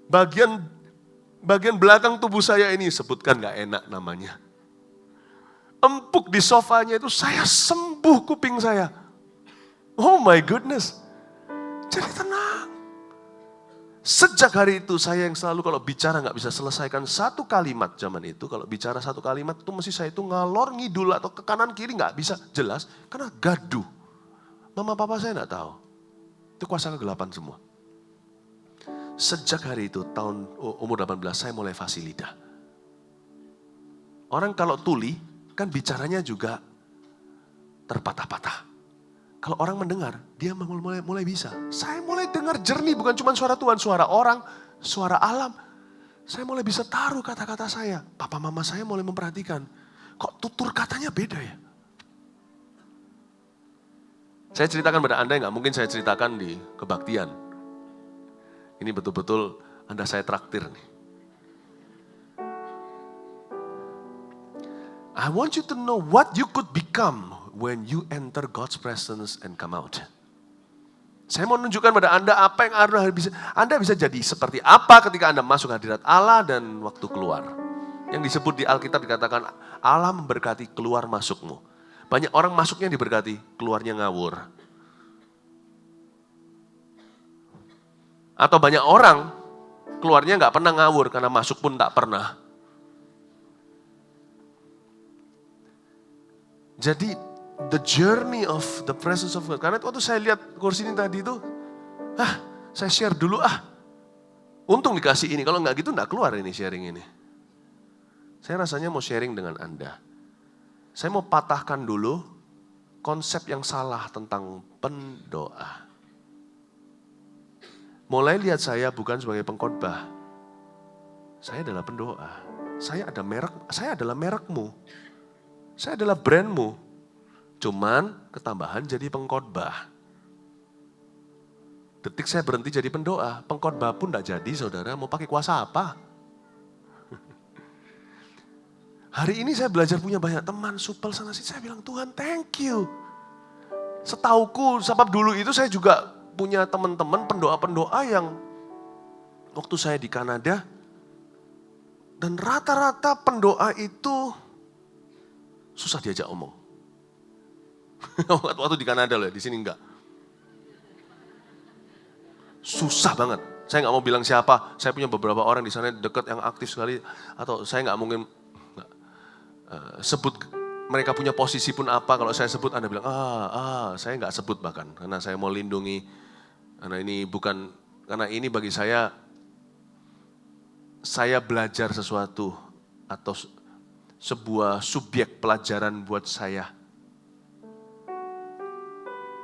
bagian belakang tubuh saya ini, sebutkan gak enak namanya. Empuk di sofanya itu, saya sembuh kuping saya. Oh my goodness. Jadi tenang. Sejak hari itu saya yang selalu kalau bicara gak bisa selesaikan satu kalimat zaman itu. Kalau bicara satu kalimat itu mesti saya itu ngalor ngidul atau ke kanan kiri gak bisa jelas. Karena gaduh. Mama papa saya gak tahu. Itu kuasa kegelapan semua. Sejak hari itu tahun umur 18 saya mulai fasih lidah. Orang kalau tuli kan bicaranya juga terpatah-patah. Kalau orang mendengar, dia mulai bisa. Saya mulai dengar jernih, bukan cuma suara Tuhan, suara orang, suara alam. Saya mulai bisa taruh kata-kata saya. Papa mama saya mulai memperhatikan, kok tutur katanya beda ya? Saya ceritakan pada Anda, nggak mungkin saya ceritakan di kebaktian. Ini betul-betul Anda saya traktir nih. I want you to know what you could become when you enter God's presence and come out. Saya mau menunjukkan pada Anda apa yang Anda bisa jadi seperti apa ketika Anda masuk hadirat Allah dan waktu keluar. Yang disebut di Alkitab dikatakan Allah memberkati keluar masukmu. Banyak orang masuknya diberkati, keluarnya ngawur. Atau banyak orang keluarnya nggak pernah ngawur karena masuk pun tak pernah. Jadi the journey of the presence of God. Karena waktu saya lihat kursi ini tadi itu, saya share dulu Untung dikasih ini, kalau nggak gitu nggak keluar ini sharing ini. Saya rasanya mau sharing dengan Anda. Saya mau patahkan dulu konsep yang salah tentang pendoa. Mulai lihat saya bukan sebagai pengkhotbah. Saya adalah pendoa. Saya adalah merekmu. Saya adalah brandmu. Cuman ketambahan jadi pengkhotbah. Detik saya berhenti jadi pendoa, pengkhotbah pun tidak jadi saudara, mau pakai kuasa apa? Hari ini saya belajar punya banyak teman, supel sana sini, saya bilang Tuhan thank you. Setauku, sebab dulu itu saya juga punya teman-teman pendoa-pendoa yang waktu saya di Kanada, dan rata-rata pendoa itu susah diajak omong. Waktu di Kanada loh, di sini enggak. Susah banget. Saya nggak mau bilang siapa. Saya punya beberapa orang di sana dekat yang aktif sekali. Atau saya nggak mungkin sebut mereka punya posisi pun apa. Kalau saya sebut Anda bilang, saya nggak sebut bahkan. Karena saya mau lindungi. Karena ini bagi saya belajar sesuatu. Atau sebuah subjek pelajaran buat saya.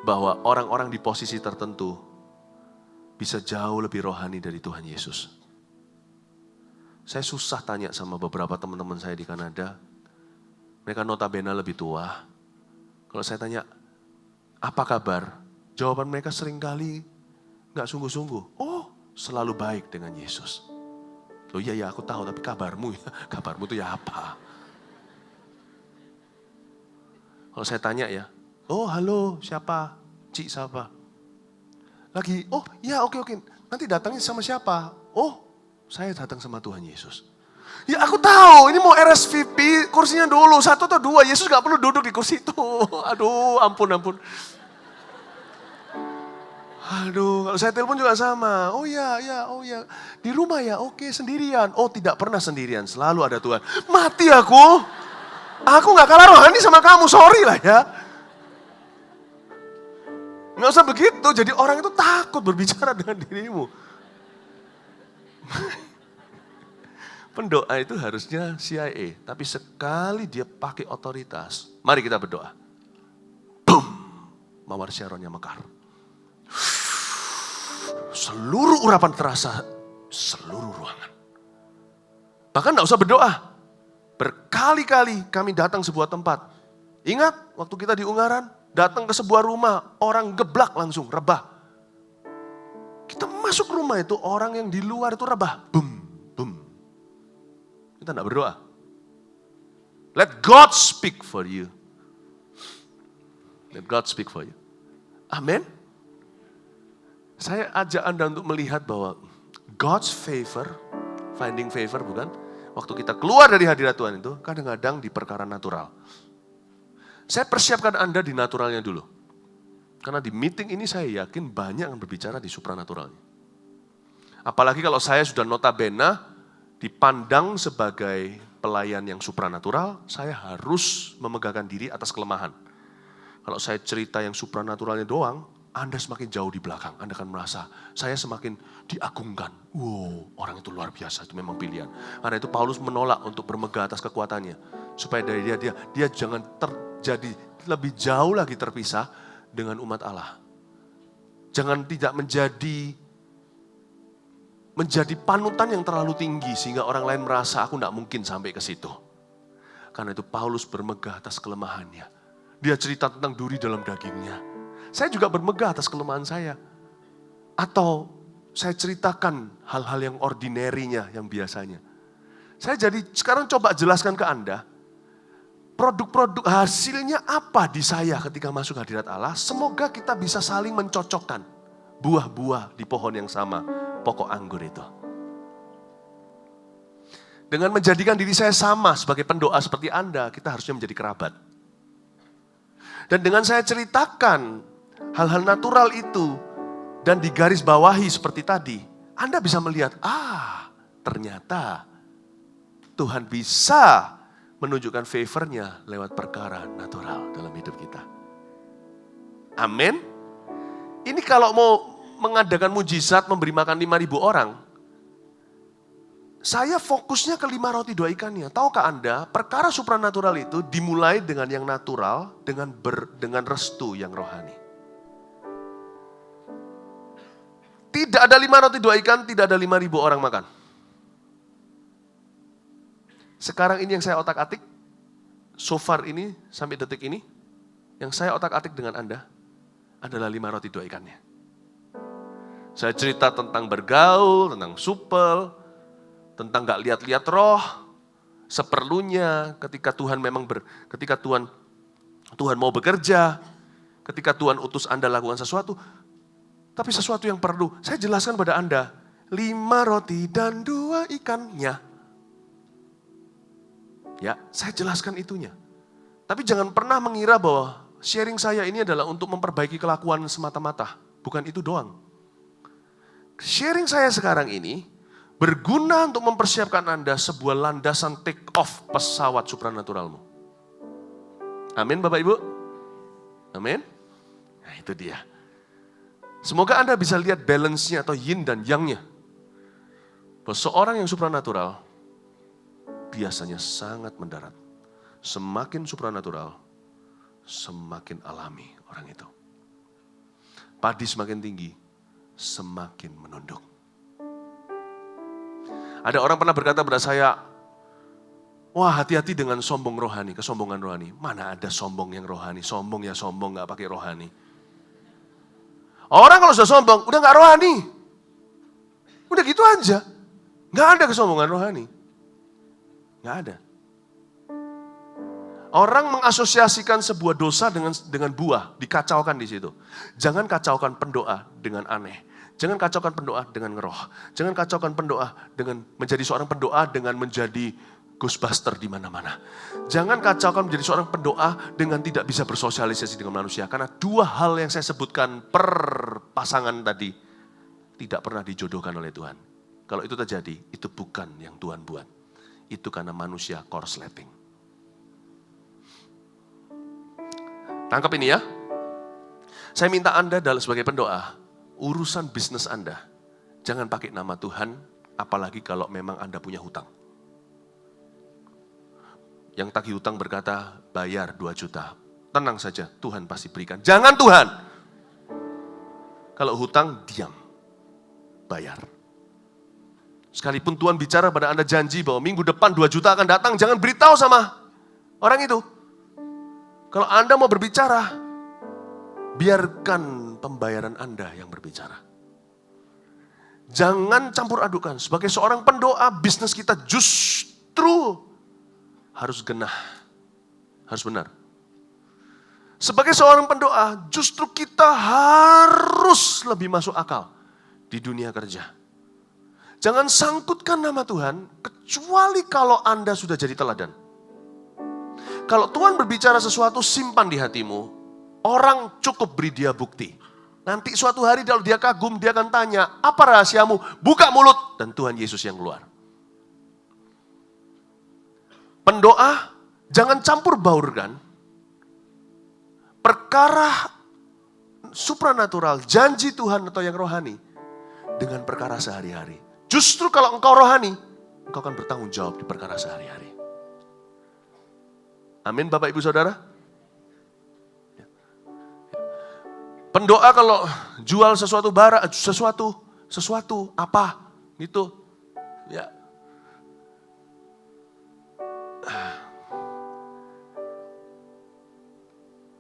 Bahwa orang-orang di posisi tertentu bisa jauh lebih rohani dari Tuhan Yesus. Saya susah tanya sama beberapa teman-teman saya di Kanada. Mereka notabene lebih tua. Kalau saya tanya, apa kabar? Jawaban mereka seringkali gak sungguh-sungguh. Oh, selalu baik dengan Yesus. Oh iya, aku tahu, tapi kabarmu tuh ya apa? Kalau saya tanya ya, oh halo siapa? Cik siapa? Lagi, oh ya oke. Nanti datangnya sama siapa? Oh saya datang sama Tuhan Yesus. Ya aku tahu ini mau RSVP kursinya dulu 1 atau 2. Yesus gak perlu duduk di kursi itu. Aduh ampun. Aduh kalau saya telepon juga sama. Oh ya. Di rumah ya oke sendirian. Oh tidak pernah sendirian selalu ada Tuhan. Mati aku. Aku gak kalah rohani sama kamu sorry lah ya. Nggak usah begitu, jadi orang itu takut berbicara dengan dirimu. Pendoa itu harusnya CIA, tapi sekali dia pakai otoritas, mari kita berdoa. Boom, mawar Sharonnya mekar. seluruh urapan terasa seluruh ruangan. Bahkan tidak usah berdoa. Berkali-kali kami datang sebuah tempat. Ingat waktu kita di Ungaran, datang ke sebuah rumah, orang geblak langsung, rebah. Kita masuk rumah itu, orang yang di luar itu rebah. Bum, bum. Kita tidak berdoa. Let God speak for you. Let God speak for you. Amin. Saya ajak Anda untuk melihat bahwa God's favor, finding favor bukan? Waktu kita keluar dari hadirat Tuhan itu, kadang-kadang di perkara natural. Saya persiapkan Anda di naturalnya dulu. Karena di meeting ini saya yakin banyak yang berbicara di supranaturalnya. Apalagi kalau saya sudah notabene dipandang sebagai pelayan yang supranatural, saya harus memegahkan diri atas kelemahan. Kalau saya cerita yang supranaturalnya doang, Anda semakin jauh di belakang. Anda akan merasa, saya semakin diagungkan. Wow, orang itu luar biasa, itu memang pilihan. Karena itu Paulus menolak untuk bermegah atas kekuatannya. Supaya dari dia jangan terjadi lebih jauh lagi terpisah dengan umat Allah. Jangan tidak menjadi panutan yang terlalu tinggi sehingga orang lain merasa aku tidak mungkin sampai ke situ. Karena itu Paulus bermegah atas kelemahannya. Dia cerita tentang duri dalam dagingnya. Saya juga bermegah atas kelemahan saya. Atau saya ceritakan hal-hal yang ordinary-nya, yang biasanya. Saya jadi sekarang coba jelaskan ke Anda, produk-produk hasilnya apa di saya ketika masuk hadirat Allah. Semoga kita bisa saling mencocokkan buah-buah di pohon yang sama, pokok anggur itu. Dengan menjadikan diri saya sama sebagai pendoa seperti Anda, kita harusnya menjadi kerabat. Dan dengan saya ceritakan hal-hal natural itu dan digaris bawahi seperti tadi, Anda bisa melihat, ternyata Tuhan bisa menunjukkan favor-Nya lewat perkara natural dalam hidup kita. Amin. Ini kalau mau mengadakan mujizat memberi makan 5.000 orang, saya fokusnya ke 5 roti 2 ikannya. Tahukah Anda, perkara supranatural itu dimulai dengan yang natural, dengan restu yang rohani. Tidak ada 5 roti 2 ikan, tidak ada 5.000 orang makan. Sekarang ini yang saya otak-atik, so far ini, sampai detik ini, yang saya otak-atik dengan Anda, adalah 5 roti 2 ikannya. Saya cerita tentang bergaul, tentang supel, tentang gak lihat-lihat roh, seperlunya ketika Tuhan ketika Tuhan mau bekerja, ketika Tuhan utus Anda lakukan sesuatu, tapi sesuatu yang perlu, saya jelaskan pada Anda, 5 roti dan 2 ikannya. Ya, saya jelaskan itunya. Tapi jangan pernah mengira bahwa sharing saya ini adalah untuk memperbaiki kelakuan semata-mata. Bukan itu doang. Sharing saya sekarang ini berguna untuk mempersiapkan Anda sebuah landasan take off pesawat supranaturalmu. Amin Bapak Ibu? Amin? Nah itu dia. Semoga Anda bisa lihat balance-nya atau yin dan yang-nya. Bahwa seorang yang supranatural biasanya sangat mendarat. Semakin supranatural, semakin alami orang itu. Padi semakin tinggi, semakin menunduk. Ada orang pernah berkata pada saya, wah hati-hati dengan sombong rohani, kesombongan rohani. Mana ada sombong yang rohani, sombong ya sombong gak pakai rohani. Orang kalau sudah sombong, udah gak rohani. Udah gitu aja. Gak ada kesombongan rohani. Gak ada. Orang mengasosiasikan sebuah dosa dengan buah, dikacaukan di situ. Jangan kacaukan pendoa dengan aneh. Jangan kacaukan pendoa dengan ngeroh. Jangan kacaukan pendoa dengan menjadi seorang pendoa dengan menjadi ghostbuster di mana-mana. Jangan kacaukan menjadi seorang pendoa dengan tidak bisa bersosialisasi dengan manusia. Karena 2 hal yang saya sebutkan per pasangan tadi tidak pernah dijodohkan oleh Tuhan. Kalau itu terjadi, itu bukan yang Tuhan buat. Itu karena manusia korsleting. Tangkap ini ya. Saya minta Anda sebagai pendoa, urusan bisnis Anda, jangan pakai nama Tuhan, apalagi kalau memang Anda punya hutang. Yang tagih hutang berkata, bayar 2 juta. Tenang saja, Tuhan pasti berikan. Jangan Tuhan. Kalau hutang, diam. bayar. Sekalipun Tuhan bicara pada Anda janji bahwa minggu depan 2 juta akan datang, jangan beritahu sama orang itu. Kalau Anda mau berbicara, biarkan pembayaran Anda yang berbicara. Jangan campur adukan. Sebagai seorang pendoa, bisnis kita justru harus genah. Harus benar. Sebagai seorang pendoa, justru kita harus lebih masuk akal di dunia kerja. Jangan sangkutkan nama Tuhan, kecuali kalau Anda sudah jadi teladan. Kalau Tuhan berbicara sesuatu, simpan di hatimu. Orang cukup beri dia bukti. Nanti suatu hari kalau dia kagum, dia akan tanya, apa rahasiamu? Buka mulut, dan Tuhan Yesus yang keluar. Pendoa, jangan campur baurkan perkara supranatural, janji Tuhan atau yang rohani, dengan perkara sehari-hari. Justru kalau engkau rohani, engkau akan bertanggung jawab di perkara sehari-hari. Amin Bapak Ibu Saudara. Pendoa kalau jual sesuatu barang, sesuatu apa gitu, ya.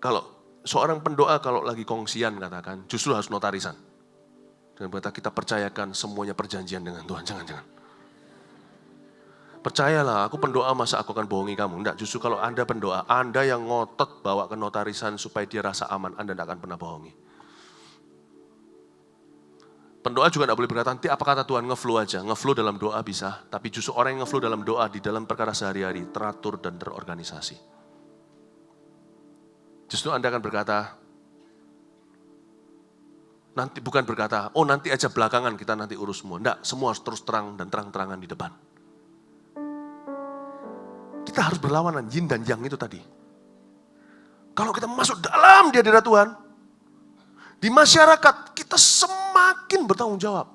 Kalau seorang pendoa kalau lagi kongsian katakan, justru harus notarisan. Dengan berkata kita percayakan semuanya perjanjian dengan Tuhan, jangan. Percayalah, aku pendoa masa aku akan bohongi kamu. Enggak, justru kalau Anda pendoa, Anda yang ngotot bawa ke notarisan supaya dia rasa aman, Anda tidak akan pernah bohongi. Pendoa juga tidak boleh berkata, nanti apa kata Tuhan, ngeflow aja. Ngeflow dalam doa bisa, tapi justru orang yang ngeflow dalam doa, di dalam perkara sehari-hari, teratur dan terorganisasi. Justru Anda akan berkata, nanti bukan berkata, oh nanti aja belakangan kita nanti urus semua. Enggak, semua harus terus terang dan terang-terangan di depan. Kita harus berlawanan, yin dan yang itu tadi. Kalau kita masuk dalam di hadirat Tuhan, di masyarakat kita semakin bertanggung jawab.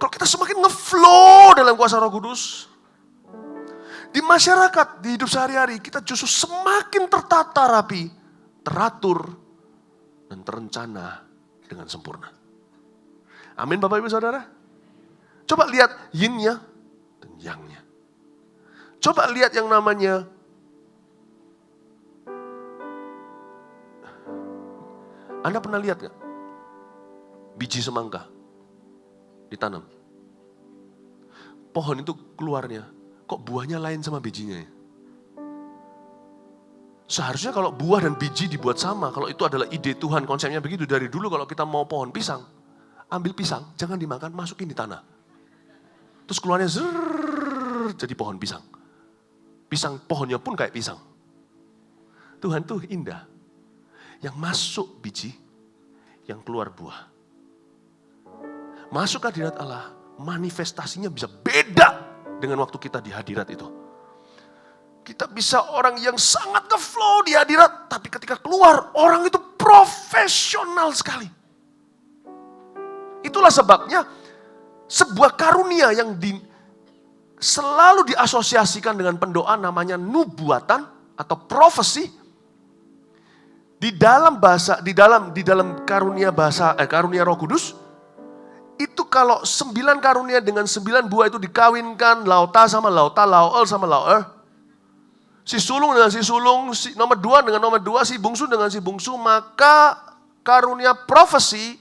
Kalau kita semakin ngeflow dalam kuasa Roh Kudus, di masyarakat, di hidup sehari-hari, kita justru semakin tertata rapi, teratur, dan terencana dengan sempurna. Amin Bapak Ibu Saudara. Coba lihat yin-nya dan yang-nya. Coba lihat yang namanya Anda pernah lihat gak? Biji semangka ditanam. Pohon itu keluarnya, kok buahnya lain sama bijinya ya? Seharusnya kalau buah dan biji dibuat sama, kalau itu adalah ide Tuhan, konsepnya begitu. Dari dulu kalau kita mau pohon pisang, ambil pisang, jangan dimakan, masukin di tanah. Terus keluarnya jadi pohon pisang. Pisang, pohonnya pun kayak pisang. Tuhan tuh indah. Yang masuk biji, yang keluar buah. Masuk ke hadirat Allah, manifestasinya bisa beda dengan waktu kita di hadirat itu. Kita bisa orang yang sangat ngeflow di hadirat, tapi ketika keluar, orang itu profesional sekali. Itulah sebabnya, sebuah karunia yang selalu diasosiasikan dengan pendoa namanya nubuatan atau profesi. Di dalam bahasa, di dalam karunia Roh Kudus, itu kalau 9 karunia dengan 9 buah itu dikawinkan, lauta sama lauta, lauel sama lauer. Si sulung dengan si sulung, si nomor 2 dengan nomor 2, si bungsu dengan si bungsu, maka karunia profesi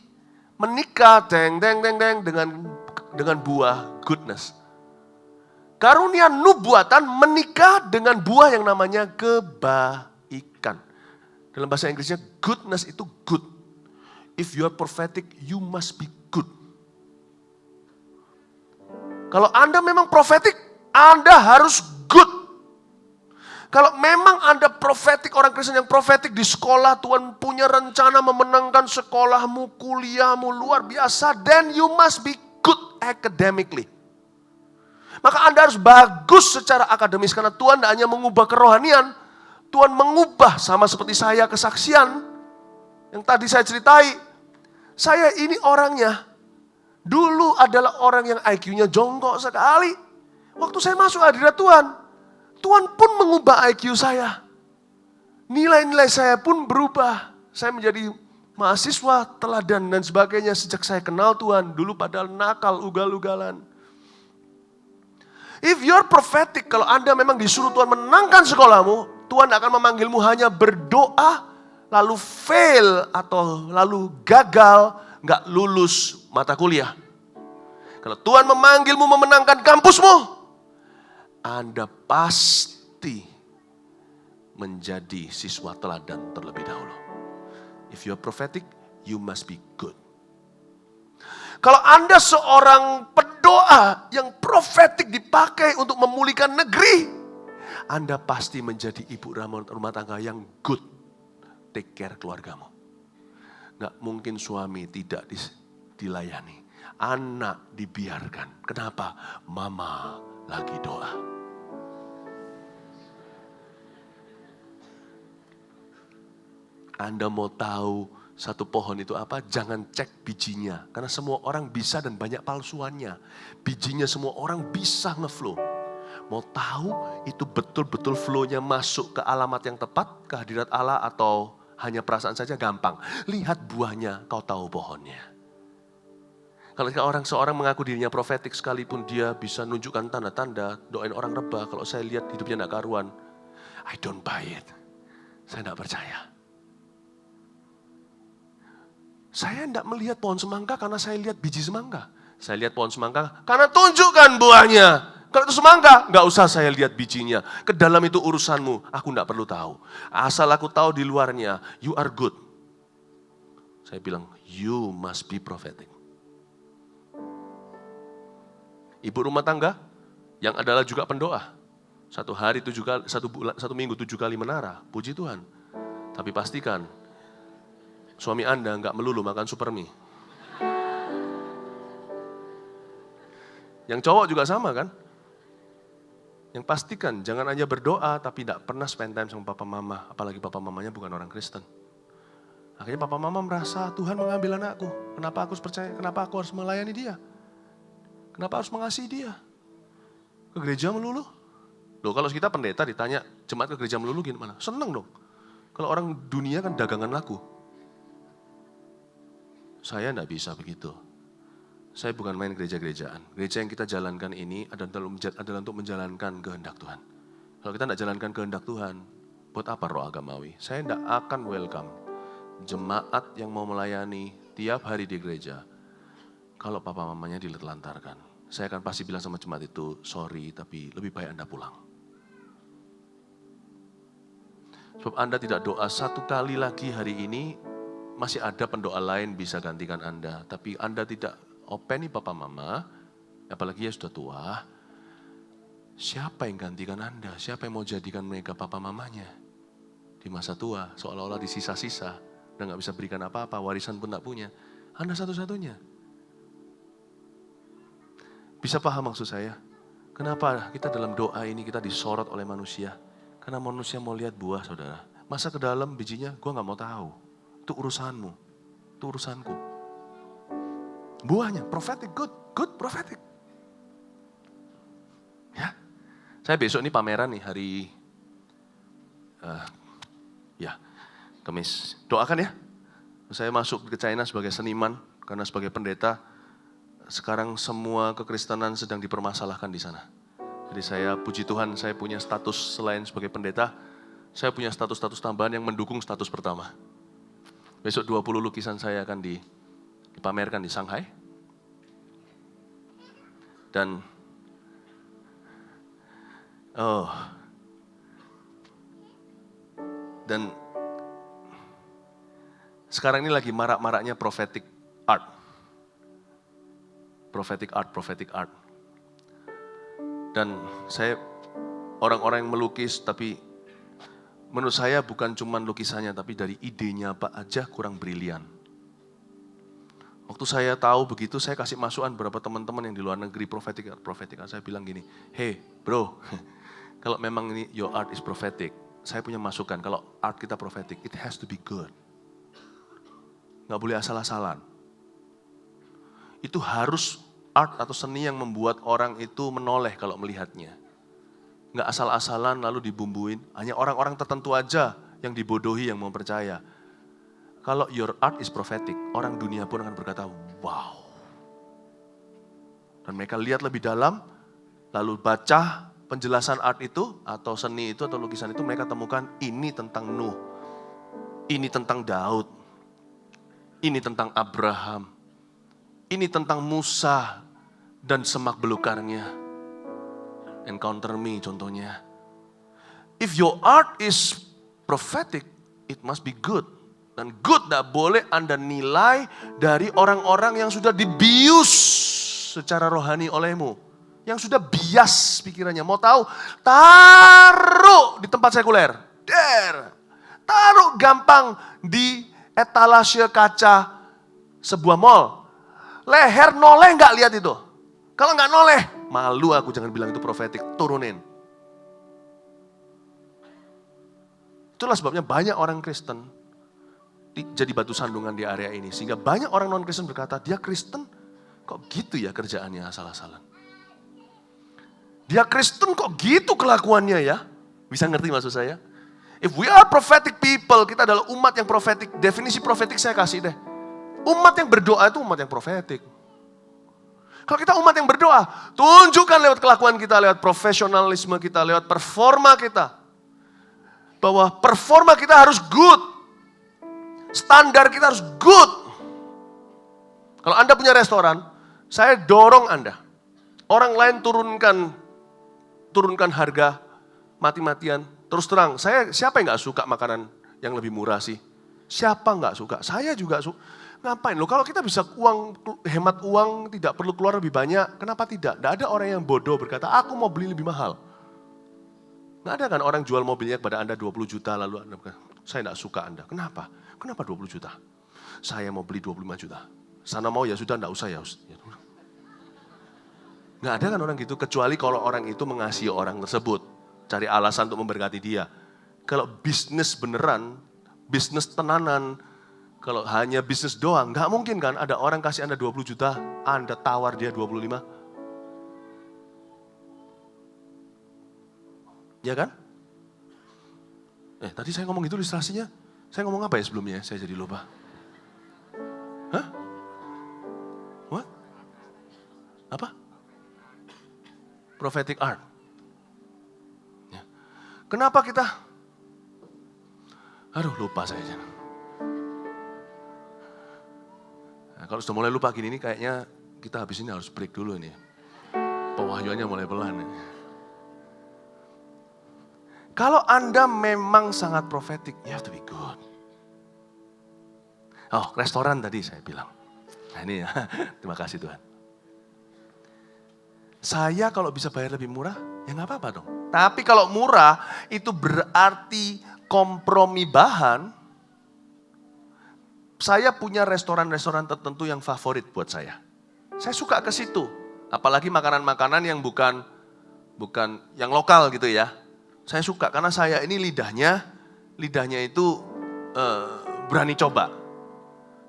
menikah dengan buah goodness. Karunia nubuatan menikah dengan buah yang namanya kebaikan. Dalam bahasa Inggrisnya goodness itu good. If you are prophetic, you must be good. Kalau Anda memang prophetic, Anda harus good. Kalau memang Anda prophetic, orang Kristen yang prophetic di sekolah, Tuhan punya rencana memenangkan sekolahmu, kuliahmu luar biasa, then you must be good academically. Maka Anda harus bagus secara akademis, karena Tuhan tidak hanya mengubah kerohanian, Tuhan mengubah sama seperti saya kesaksian, yang tadi saya ceritai. Saya ini orangnya, dulu adalah orang yang IQ-nya jongkok sekali. Waktu saya masuk hadirat Tuhan, Tuhan pun mengubah IQ saya. Nilai-nilai saya pun berubah. Saya menjadi mahasiswa teladan dan sebagainya sejak saya kenal Tuhan. Dulu padahal nakal, ugal-ugalan. If you're prophetic, kalau Anda memang disuruh Tuhan menangkan sekolahmu, Tuhan akan memanggilmu hanya berdoa, lalu fail atau lalu gagal, nggak lulus mata kuliah. Kalau Tuhan memanggilmu memenangkan kampusmu, Anda pasti menjadi siswa teladan terlebih dahulu. If you're prophetic, you must be good. Kalau Anda seorang pendoa yang profetik dipakai untuk memulihkan negeri, Anda pasti menjadi ibu rumah tangga yang good. Take care keluargamu. Nggak mungkin suami tidak dilayani. Anak dibiarkan. Kenapa? Mama lagi doa. Anda mau tahu satu pohon itu apa? Jangan cek bijinya. Karena semua orang bisa dan banyak palsuannya. Bijinya semua orang bisa ngeflow. Mau tahu itu betul-betul flow-nya masuk ke alamat yang tepat, kehadirat Allah atau hanya perasaan saja, gampang. Lihat buahnya, kau tahu pohonnya. Kalau seorang mengaku dirinya profetik sekalipun dia bisa nunjukkan tanda-tanda, doain orang rebah, kalau saya lihat hidupnya tidak karuan, I don't buy it. Saya tidak percaya. Saya tidak melihat pohon semangka karena saya lihat biji semangka. Saya lihat pohon semangka karena tunjukkan buahnya. Kalau itu semangka, nggak usah saya lihat bijinya. Ke dalam itu urusanmu, aku nggak perlu tahu. Asal aku tahu di luarnya, you are good. Saya bilang, you must be prophetic. Ibu rumah tangga yang adalah juga pendoa. Satu minggu 7 kali menara, puji Tuhan. Tapi pastikan, suami Anda nggak melulu makan supermie. Yang cowok juga sama kan? Yang pastikan jangan hanya berdoa tapi tidak pernah spend time sama papa mama. Apalagi papa mamanya bukan orang Kristen. Akhirnya papa mama merasa Tuhan mengambil anakku. Kenapa aku harus percaya? Kenapa aku harus melayani dia? Kenapa harus mengasihi dia? Ke gereja melulu? Loh kalau kita pendeta ditanya jemaat ke gereja melulu gimana? Seneng dong. Kalau orang dunia kan dagangan laku. Saya tidak bisa begitu. Saya bukan main gereja-gerejaan. Gereja yang kita jalankan ini adalah untuk menjalankan kehendak Tuhan. Kalau kita tidak jalankan kehendak Tuhan, buat apa roh agamawi? Saya tidak akan welcome jemaat yang mau melayani tiap hari di gereja. Kalau papa mamanya dilantarkan, saya akan pasti bilang sama jemaat itu, sorry tapi lebih baik Anda pulang. Sebab Anda tidak doa satu kali lagi hari ini, masih ada pendoa lain bisa gantikan Anda. Tapi Anda tidak openi papa mama, apalagi ya sudah tua, siapa yang gantikan Anda? Siapa yang mau jadikan mereka papa mamanya? Di masa tua, seolah-olah disisa-sisa, dan gak bisa berikan apa-apa, warisan pun tak punya. Anda satu-satunya. Bisa paham maksud saya? Kenapa kita dalam doa ini kita disorot oleh manusia? Karena manusia mau lihat buah, saudara. Masa ke dalam bijinya, gue gak mau tahu. Itu urusanmu, itu urusanku. Buahnya, prophetic, good prophetic. Ya, saya besok ini pameran nih hari, Kamis. Doakan ya, saya masuk ke China sebagai seniman, karena sebagai pendeta, sekarang semua kekristenan sedang dipermasalahkan di sana. Jadi saya, puji Tuhan, saya punya status selain sebagai pendeta, saya punya status-status tambahan yang mendukung status pertama. Besok 20 lukisan saya akan dipamerkan di Shanghai. Dan sekarang ini lagi marak-maraknya prophetic art. Prophetic art. Dan saya orang-orang yang melukis tapi menurut saya bukan cuma lukisannya, tapi dari idenya apa aja kurang brilian. Waktu saya tahu begitu, saya kasih masukan beberapa teman-teman yang di luar negeri prophetic art. Saya bilang gini, hey bro, kalau memang ini your art is prophetic, saya punya masukan, kalau art kita prophetic, it has to be good. Gak boleh asal-asalan. Itu harus art atau seni yang membuat orang itu menoleh kalau melihatnya. Nggak asal-asalan lalu dibumbuin, hanya orang-orang tertentu aja yang dibodohi yang mau percaya. Kalau your art is prophetic, orang dunia pun akan berkata, wow. Dan mereka lihat lebih dalam, lalu baca penjelasan art itu, atau seni itu, atau lukisan itu, mereka temukan ini tentang Nuh, ini tentang Daud, ini tentang Abraham, ini tentang Musa dan semak belukarnya. Encounter Me contohnya. If your art is prophetic, it must be good. Dan good tidak boleh Anda nilai dari orang-orang yang sudah dibius secara rohani olehmu. Yang sudah bias pikirannya. Mau tahu? Taruh di tempat sekuler. Taruh gampang di etalase kaca sebuah mall. Leher noleh nggak lihat itu? Kalau nggak noleh, malu aku jangan bilang itu profetik. Turunin. Itulah sebabnya banyak orang Kristen jadi batu sandungan di area ini. Sehingga banyak orang non-Kristen berkata, dia Kristen kok gitu ya kerjaannya asal-asalan. Dia Kristen kok gitu kelakuannya ya. Bisa ngerti maksud saya? If we are prophetic people, kita adalah umat yang prophetic. Definisi prophetic saya kasih deh. Umat yang berdoa itu umat yang prophetic. Kalau kita umat yang berdoa, tunjukkan lewat kelakuan kita, lewat profesionalisme kita, lewat performa kita. Bahwa performa kita harus good. Standar kita harus good. Kalau Anda punya restoran, saya dorong Anda. Orang lain turunkan harga mati-matian. Terus terang, siapa yang gak suka makanan yang lebih murah sih? Siapa gak suka? Saya juga suka. Ngapain loh, kalau kita bisa hemat uang, tidak perlu keluar lebih banyak, kenapa tidak? Tidak ada orang yang bodoh berkata, aku mau beli lebih mahal. Nggak ada kan orang jual mobilnya kepada Anda 20 juta, lalu Anda berkata, saya tidak suka Anda. Kenapa? Kenapa 20 juta? Saya mau beli 25 juta. Sana mau ya sudah, tidak usah ya. Nggak ada kan orang gitu, kecuali kalau orang itu mengasihi orang tersebut. Cari alasan untuk memberkati dia. Kalau bisnis beneran, bisnis tenanan, kalau hanya bisnis doang, nggak mungkin kan ada orang kasih Anda 20 juta, Anda tawar dia 25. Ya kan? Tadi saya ngomong gitu ilustrasinya. Saya ngomong apa ya sebelumnya? Saya jadi lupa. Hah? What? Apa? Prophetic art. Ya. Kenapa kita? Aduh lupa saya. Nah, kalau sudah mulai lupa gini nih kayaknya kita habis ini harus break dulu nih. Pewahyuannya mulai pelan. Ya. Kalau Anda memang sangat prophetic, you have to be good. Oh, restoran tadi saya bilang. Nah ini ya, terima kasih Tuhan. Saya kalau bisa bayar lebih murah, ya nggak apa-apa dong. Tapi kalau murah, itu berarti kompromi bahan. Saya punya restoran-restoran tertentu yang favorit buat saya. Saya suka ke situ. Apalagi makanan-makanan yang bukan yang lokal gitu ya. Saya suka karena saya ini lidahnya itu berani coba.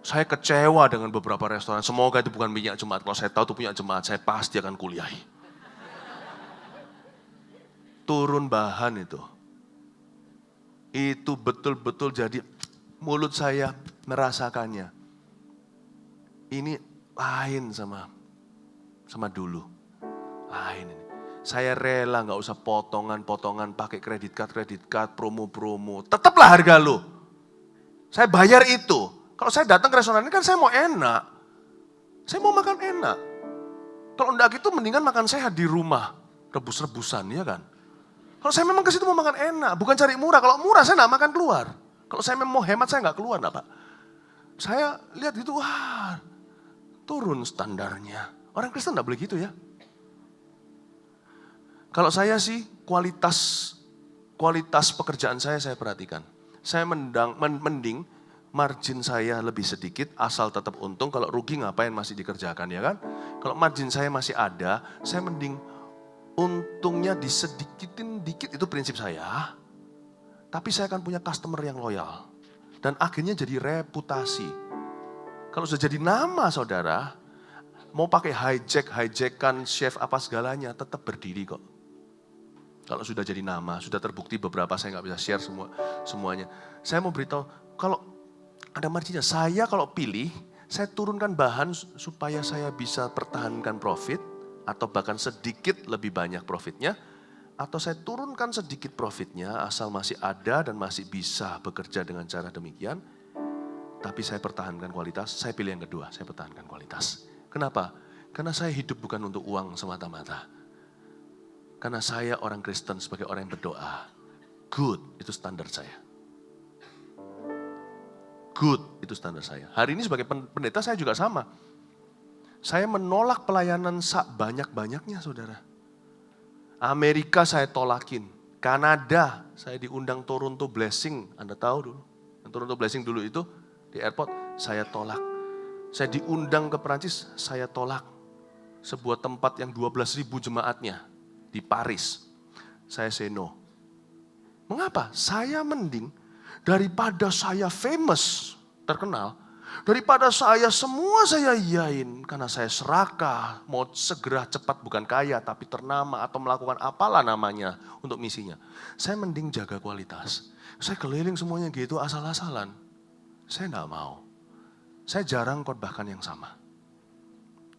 Saya kecewa dengan beberapa restoran. Semoga itu bukan punya jemaat. Kalau saya tahu itu punya jemaat, saya pasti akan kuliahi. Turun bahan itu. Itu betul-betul jadi mulut saya merasakannya. Ini lain sama dulu. Lain ini. Saya rela gak usah potongan-potongan pakai kredit card, promo-promo. Tetaplah harga lo. Saya bayar itu. Kalau saya datang ke restoran ini kan saya mau enak. Saya mau makan enak. Kalau enggak gitu mendingan makan sehat di rumah. Rebus-rebusan ya kan. Kalau saya memang ke situ mau makan enak. Bukan cari murah. Kalau murah saya gak makan keluar. Kalau saya memang mau hemat saya gak keluar Pak. Saya lihat gitu, wah turun standarnya. Orang Kristen gak boleh gitu ya. Kalau saya sih kualitas pekerjaan saya perhatikan. Saya mending margin saya lebih sedikit asal tetap untung. Kalau rugi ngapain masih dikerjakan ya kan. Kalau margin saya masih ada, saya mending untungnya disedikitin dikit, itu prinsip saya. Tapi saya akan punya customer yang loyal. Dan akhirnya jadi reputasi. Kalau sudah jadi nama saudara, mau pakai hijackan chef apa segalanya, tetap berdiri kok. Kalau sudah jadi nama, sudah terbukti beberapa, saya nggak bisa share semuanya. Saya mau beritahu, kalau Ada marginnya. Saya kalau pilih, saya turunkan bahan supaya saya bisa pertahankan profit, atau bahkan sedikit lebih banyak profitnya, atau saya turunkan sedikit profitnya asal masih ada dan masih bisa bekerja dengan cara demikian, tapi saya pertahankan kualitas. Saya pilih yang kedua, saya pertahankan kualitas. Kenapa? Karena saya hidup bukan untuk uang semata-mata. Karena saya orang Kristen sebagai orang yang berdoa. Good, itu standar saya. Good, itu standar saya. Hari ini sebagai pendeta saya juga sama. Saya menolak pelayanan banyak-banyaknya, saudara. Amerika saya tolakin. Kanada, saya diundang Toronto Blessing. Anda tahu dulu. Toronto Blessing dulu itu di airport, saya tolak. Saya diundang ke Perancis, saya tolak. Sebuah tempat yang 12.000 jemaatnya di Paris. Saya say no. Mengapa? Saya mending daripada saya famous, terkenal, daripada saya semua saya iyain karena saya serakah, mau segera cepat bukan kaya tapi ternama atau melakukan apalah namanya untuk misinya. Saya mending jaga kualitas. Saya keliling semuanya gitu asal-asalan. Saya enggak mau. Saya jarang khotbahkan yang sama.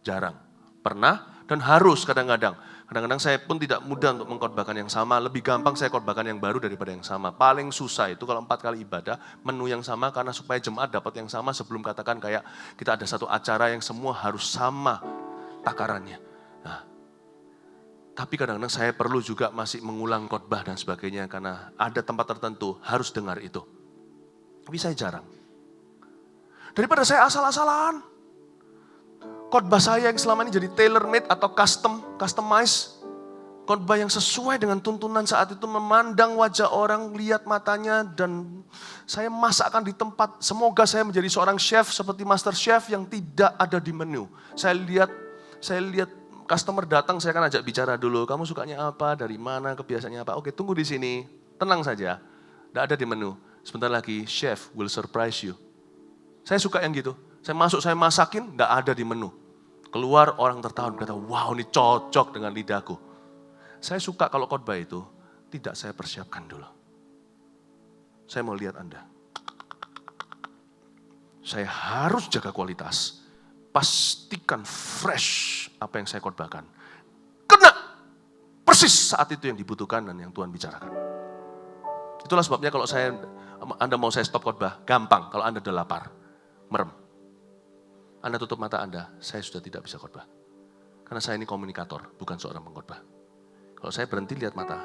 Jarang. Pernah dan harus kadang-kadang. Kadang-kadang saya pun tidak mudah untuk mengkhotbahkan yang sama. Lebih gampang saya khotbahkan yang baru daripada yang sama. Paling susah itu kalau 4 kali ibadah, menu yang sama karena supaya jemaat dapat yang sama sebelum katakan kayak kita ada satu acara yang semua harus sama takarannya. Nah, tapi kadang-kadang saya perlu juga masih mengulang khotbah dan sebagainya karena ada tempat tertentu harus dengar itu. Tapi saya jarang. Daripada saya asal-asalan. Khotbah saya yang selama ini jadi tailor-made atau customize. Khotbah yang sesuai dengan tuntunan saat itu, memandang wajah orang, lihat matanya, dan saya masakkan di tempat. Semoga saya menjadi seorang chef seperti master chef yang tidak ada di menu. Saya lihat customer datang, saya akan ajak bicara dulu. Kamu sukanya apa, dari mana, kebiasaannya apa. Oke, tunggu di sini, tenang saja. Tidak ada di menu. Sebentar lagi, chef will surprise you. Saya suka yang gitu. Saya masuk, saya masakin, tidak ada di menu. Keluar orang tertawa berkata, wow ini cocok dengan lidahku. Saya suka kalau khotbah itu tidak saya persiapkan dulu. Saya mau lihat Anda. Saya harus jaga kualitas. Pastikan fresh apa yang saya khotbahkan. Kena persis saat itu yang dibutuhkan dan yang Tuhan bicarakan. Itulah sebabnya kalau Anda mau saya stop khotbah, gampang kalau Anda udah lapar, merem. Anda tutup mata Anda, saya sudah tidak bisa khotbah. Karena saya ini komunikator, bukan seorang pengkhotbah. Kalau saya berhenti lihat mata,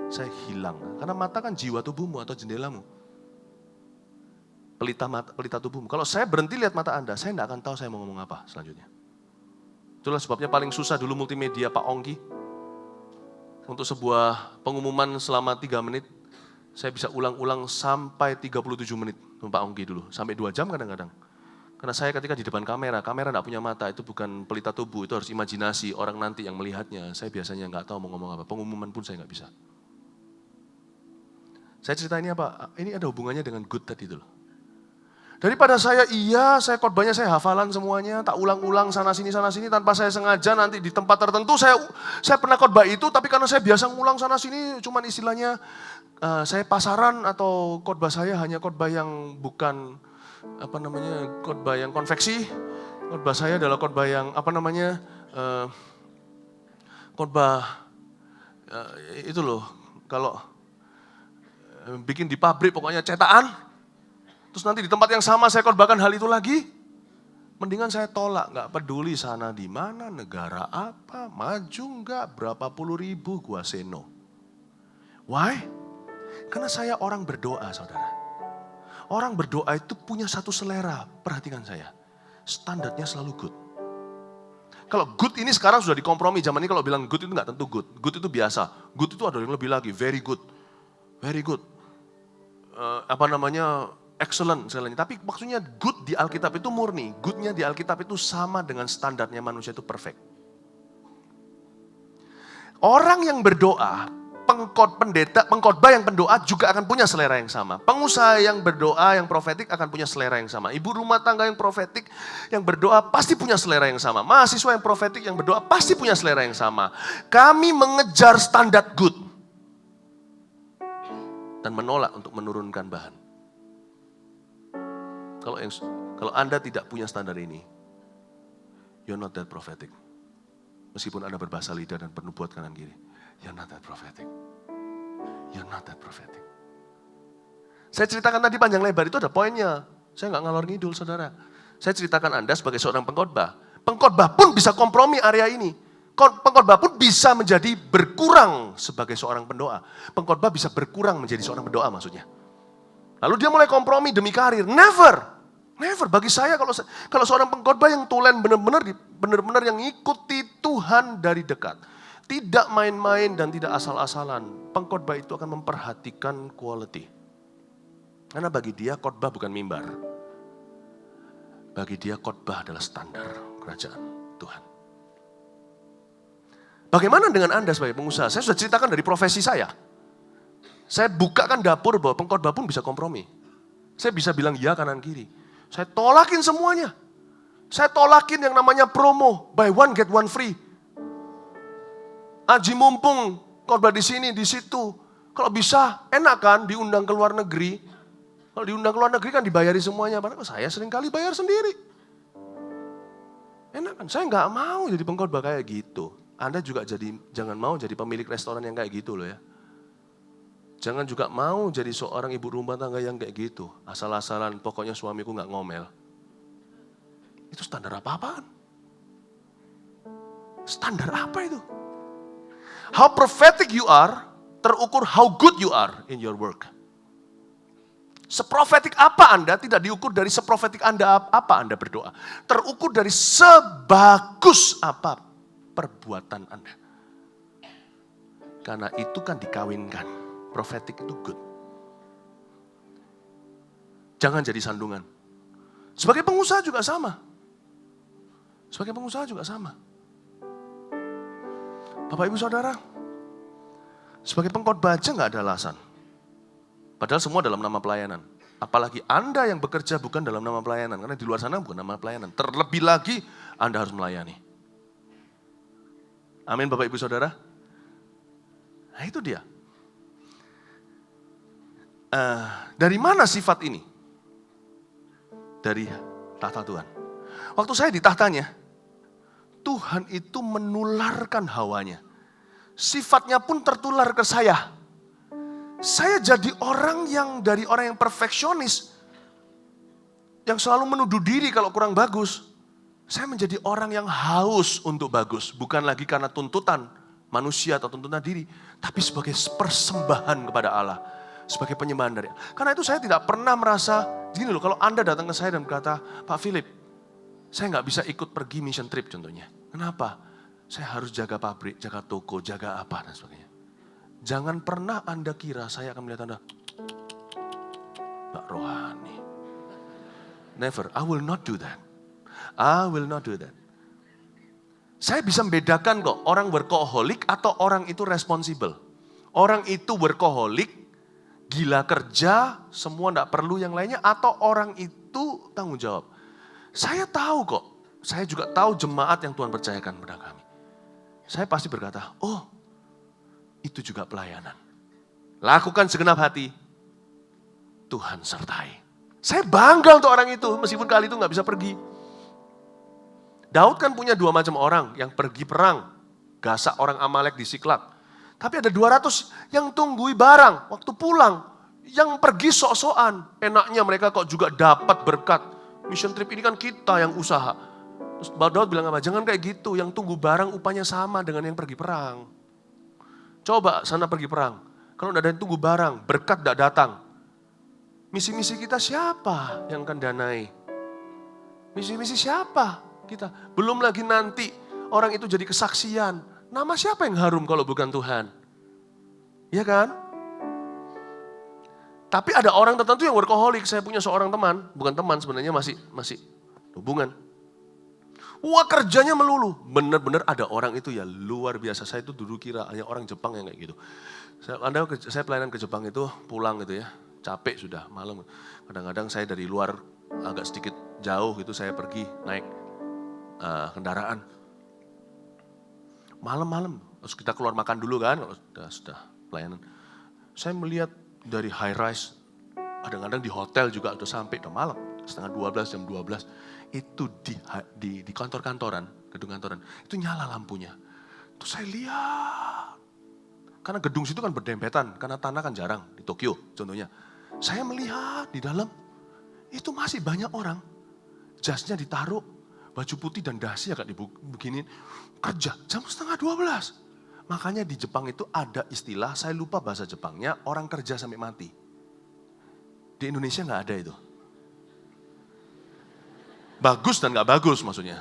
saya hilang. Karena mata kan jiwa tubuhmu atau jendelamu. Pelita tubuhmu. Kalau saya berhenti lihat mata Anda, saya tidak akan tahu saya mau ngomong apa selanjutnya. Itulah sebabnya paling susah dulu multimedia Pak Ongki. Untuk sebuah pengumuman selama 3 menit, saya bisa ulang-ulang sampai 37 menit. Pak Ongki dulu, sampai 2 jam kadang-kadang. Karena saya ketika di depan kamera tidak punya mata, itu bukan pelita tubuh, itu harus imajinasi orang nanti yang melihatnya. Saya biasanya nggak tahu mau ngomong apa, pengumuman pun saya nggak bisa. Saya cerita ini apa? Ini ada hubungannya dengan good tadi itu loh. Daripada saya khotbahnya saya hafalan semuanya, tak ulang-ulang sana sini tanpa saya sengaja nanti di tempat tertentu saya pernah khotbah itu, tapi karena saya biasa ngulang sana sini, cuman istilahnya saya pasaran atau khotbah saya hanya khotbah yang bukan khotbah yang konveksi. Khotbah saya adalah khotbah yang khotbah itu loh, kalau bikin di pabrik pokoknya cetakan, terus nanti di tempat yang sama saya khotbahkan hal itu lagi, mendingan saya tolak, nggak peduli sana di mana, negara apa, maju nggak, berapa puluh ribu, gua say no. Why? Karena saya orang berdoa, saudara. Orang berdoa itu punya satu selera, perhatikan saya. Standarnya selalu good. Kalau good ini sekarang sudah dikompromi, zaman ini kalau bilang good itu nggak tentu good. Good itu biasa, good itu ada yang lebih lagi, very good. Very good. Excellent. Tapi maksudnya good di Alkitab itu murni. Goodnya di Alkitab itu sama dengan standarnya manusia itu perfect. Orang yang berdoa, pengkhotbah yang pendoa juga akan punya selera yang sama. Pengusaha yang berdoa, yang profetik akan punya selera yang sama. Ibu rumah tangga yang profetik, yang berdoa pasti punya selera yang sama. Mahasiswa yang profetik, yang berdoa pasti punya selera yang sama. Kami mengejar standar good. Dan menolak untuk menurunkan bahan. Kalau Anda tidak punya standar ini, you're not that prophetic. Meskipun Anda berbahasa lidah dan bernubuat kanan kiri, you're not that prophetic. You're not that prophetic. Saya ceritakan tadi panjang lebar itu ada poinnya. Saya nggak ngalor ngidul, saudara. Saya ceritakan Anda sebagai seorang pengkhotbah. Pengkhotbah pun bisa kompromi area ini. Pengkhotbah pun bisa menjadi berkurang sebagai seorang pendoa. Pengkhotbah bisa berkurang menjadi seorang pendoa maksudnya. Lalu dia mulai kompromi demi karir. Never. Bagi saya kalau seorang pengkhotbah yang tulen benar-benar yang ikuti Tuhan dari dekat. Tidak main-main dan tidak asal-asalan. Pengkhotbah itu akan memperhatikan quality. Karena bagi dia khotbah bukan mimbar. Bagi dia khotbah adalah standar kerajaan Tuhan. Bagaimana dengan Anda sebagai pengusaha? Saya sudah ceritakan dari profesi saya. Saya bukakan dapur bahwa pengkhotbah pun bisa kompromi. Saya bisa bilang ya kanan kiri. Saya tolakin semuanya. Saya tolakin yang namanya promo, buy one get one free. Aji mumpung, khotbah di sini, di situ. Kalau bisa, enak kan diundang ke luar negeri. Kalau diundang ke luar negeri kan dibayari semuanya. Padahal saya sering kali bayar sendiri. Enak kan? Saya nggak mau jadi pengkhotbah kayak gitu. Anda juga jangan mau jadi pemilik restoran yang kayak gitu loh ya. Jangan juga mau jadi seorang ibu rumah tangga yang kayak gitu. Asal-asalan, pokoknya suamiku nggak ngomel. Itu standar apa-apaan? Standar apa itu? How prophetic you are, terukur how good you are in your work. Seprofetik apa Anda tidak diukur dari seprofetik apa Anda berdoa. Terukur dari sebagus apa perbuatan Anda. Karena itu kan dikawinkan. Prophetic itu good. Jangan jadi sandungan. Sebagai pengusaha juga sama. Bapak Ibu Saudara, sebagai pengkhotbah aja nggak ada alasan. Padahal semua dalam nama pelayanan. Apalagi Anda yang bekerja bukan dalam nama pelayanan. Karena di luar sana bukan nama pelayanan. Terlebih lagi Anda harus melayani. Amin Bapak Ibu Saudara. Nah itu dia. Dari mana sifat ini? Dari tahta Tuhan. Waktu saya di tahtanya, Tuhan itu menularkan hawanya. Sifatnya pun tertular ke saya. Saya jadi orang yang perfeksionis, yang selalu menuduh diri kalau kurang bagus. Saya menjadi orang yang haus untuk bagus, bukan lagi karena tuntutan manusia atau tuntutan diri, tapi sebagai persembahan kepada Allah, sebagai penyembahan dari Allah. Karena itu saya tidak pernah merasa, gini loh, kalau Anda datang ke saya dan berkata, Pak Philip, saya nggak bisa ikut pergi mission trip contohnya. Kenapa? Saya harus jaga pabrik, jaga toko, jaga apa dan sebagainya. Jangan pernah Anda kira saya akan melihat Anda, Pak rohani. Never, I will not do that. I will not do that. Saya bisa membedakan kok orang workaholic atau orang itu responsible. Orang itu workaholic, gila kerja, semua enggak perlu yang lainnya, atau orang itu tanggung jawab. Saya tahu kok, saya juga tahu jemaat yang Tuhan percayakan kepada kami. Saya pasti berkata, oh itu juga pelayanan. Lakukan segenap hati, Tuhan sertai. Saya bangga untuk orang itu, meskipun kali itu nggak bisa pergi. Daud kan punya 2 macam orang yang pergi perang, gasak orang Amalek di Siklag. Tapi ada 200 yang tunggui barang waktu pulang, yang pergi sok-sokan. Enaknya mereka kok juga dapat berkat. Mission trip ini kan kita yang usaha. Terus Daud bilang apa? Jangan kayak gitu, yang tunggu barang upahnya sama dengan yang pergi perang. Coba sana pergi perang. Kalau tidak ada yang tunggu barang, berkat tidak datang. Misi-misi kita siapa yang akan danai? Misi-misi siapa kita? Belum lagi nanti orang itu jadi kesaksian. Nama siapa yang harum kalau bukan Tuhan? Iya kan? Tapi ada orang tertentu yang workaholic. Saya punya seorang teman, bukan teman sebenarnya masih hubungan. Wah kerjanya melulu. Benar-benar ada orang itu ya luar biasa. Saya itu dulu kira hanya orang Jepang yang kayak gitu. Saya pelayanan ke Jepang itu pulang gitu ya. Capek sudah malam. Kadang-kadang saya dari luar agak sedikit jauh gitu saya pergi naik kendaraan. Malam-malam. Terus kita keluar makan dulu kan kalau sudah pelayanan. Saya melihat dari high rise. Kadang-kadang di hotel juga udah sampai udah malam. setengah 12, jam 12. Itu di kantor-kantoran, gedung kantoran, itu nyala lampunya. Terus saya lihat, karena gedung situ kan berdempetan, karena tanah kan jarang, di Tokyo contohnya. Saya melihat di dalam, itu masih banyak orang, jasnya ditaruh, baju putih dan dasi agak dibeginin, kerja jam setengah 12. Makanya di Jepang itu ada istilah, saya lupa bahasa Jepangnya, orang kerja sampai mati. Di Indonesia nggak ada itu. Bagus dan nggak bagus maksudnya.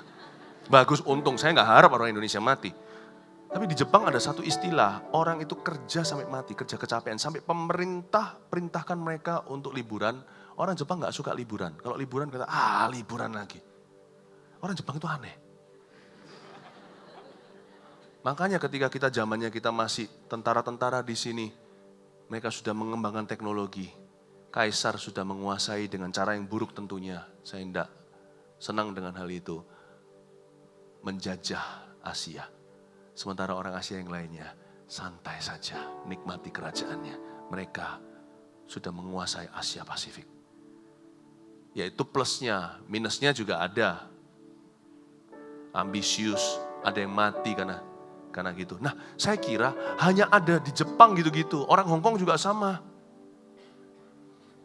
Bagus, untung, saya nggak harap orang Indonesia mati. Tapi di Jepang ada satu istilah, orang itu kerja sampai mati, kerja kecapean. Sampai pemerintah perintahkan mereka untuk liburan. Orang Jepang nggak suka liburan. Kalau liburan kata, liburan lagi. Orang Jepang itu aneh. Makanya ketika kita zamannya kita masih tentara-tentara di sini, mereka sudah mengembangkan teknologi. Kaisar sudah menguasai dengan cara yang buruk tentunya. Saya tidak senang dengan hal itu. Menjajah Asia. Sementara orang Asia yang lainnya santai saja, nikmati kerajaannya. Mereka sudah menguasai Asia Pasifik. Yaitu plusnya, minusnya juga ada. Ambisius, ada yang mati karena gitu. Nah, saya kira hanya ada di Jepang gitu-gitu. Orang Hong Kong juga sama.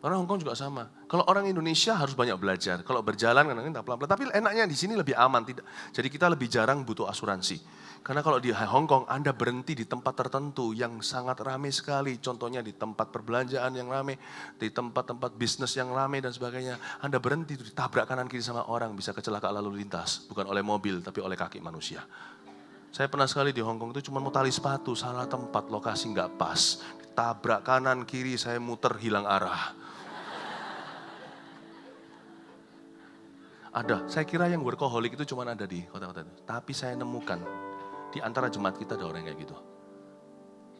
Orang Hong Kong juga sama. Kalau orang Indonesia harus banyak belajar. Kalau berjalan kadang-kadang pelan-pelan. Tapi enaknya di sini lebih aman. Jadi kita lebih jarang butuh asuransi. Karena kalau di Hong Kong Anda berhenti di tempat tertentu yang sangat ramai sekali. Contohnya di tempat perbelanjaan yang ramai. Di tempat-tempat bisnis yang ramai dan sebagainya. Anda berhenti ditabrak kanan kiri sama orang. Bisa kecelakaan lalu lintas. Bukan oleh mobil tapi oleh kaki manusia. Saya pernah sekali di Hong Kong itu cuma mau tali sepatu. Salah tempat, lokasi nggak pas. Tabrak kanan kiri, saya muter hilang arah. Ada, saya kira yang workaholic itu cuma ada di kota-kota itu. Tapi saya nemukan, di antara jemaat kita ada orang kayak gitu.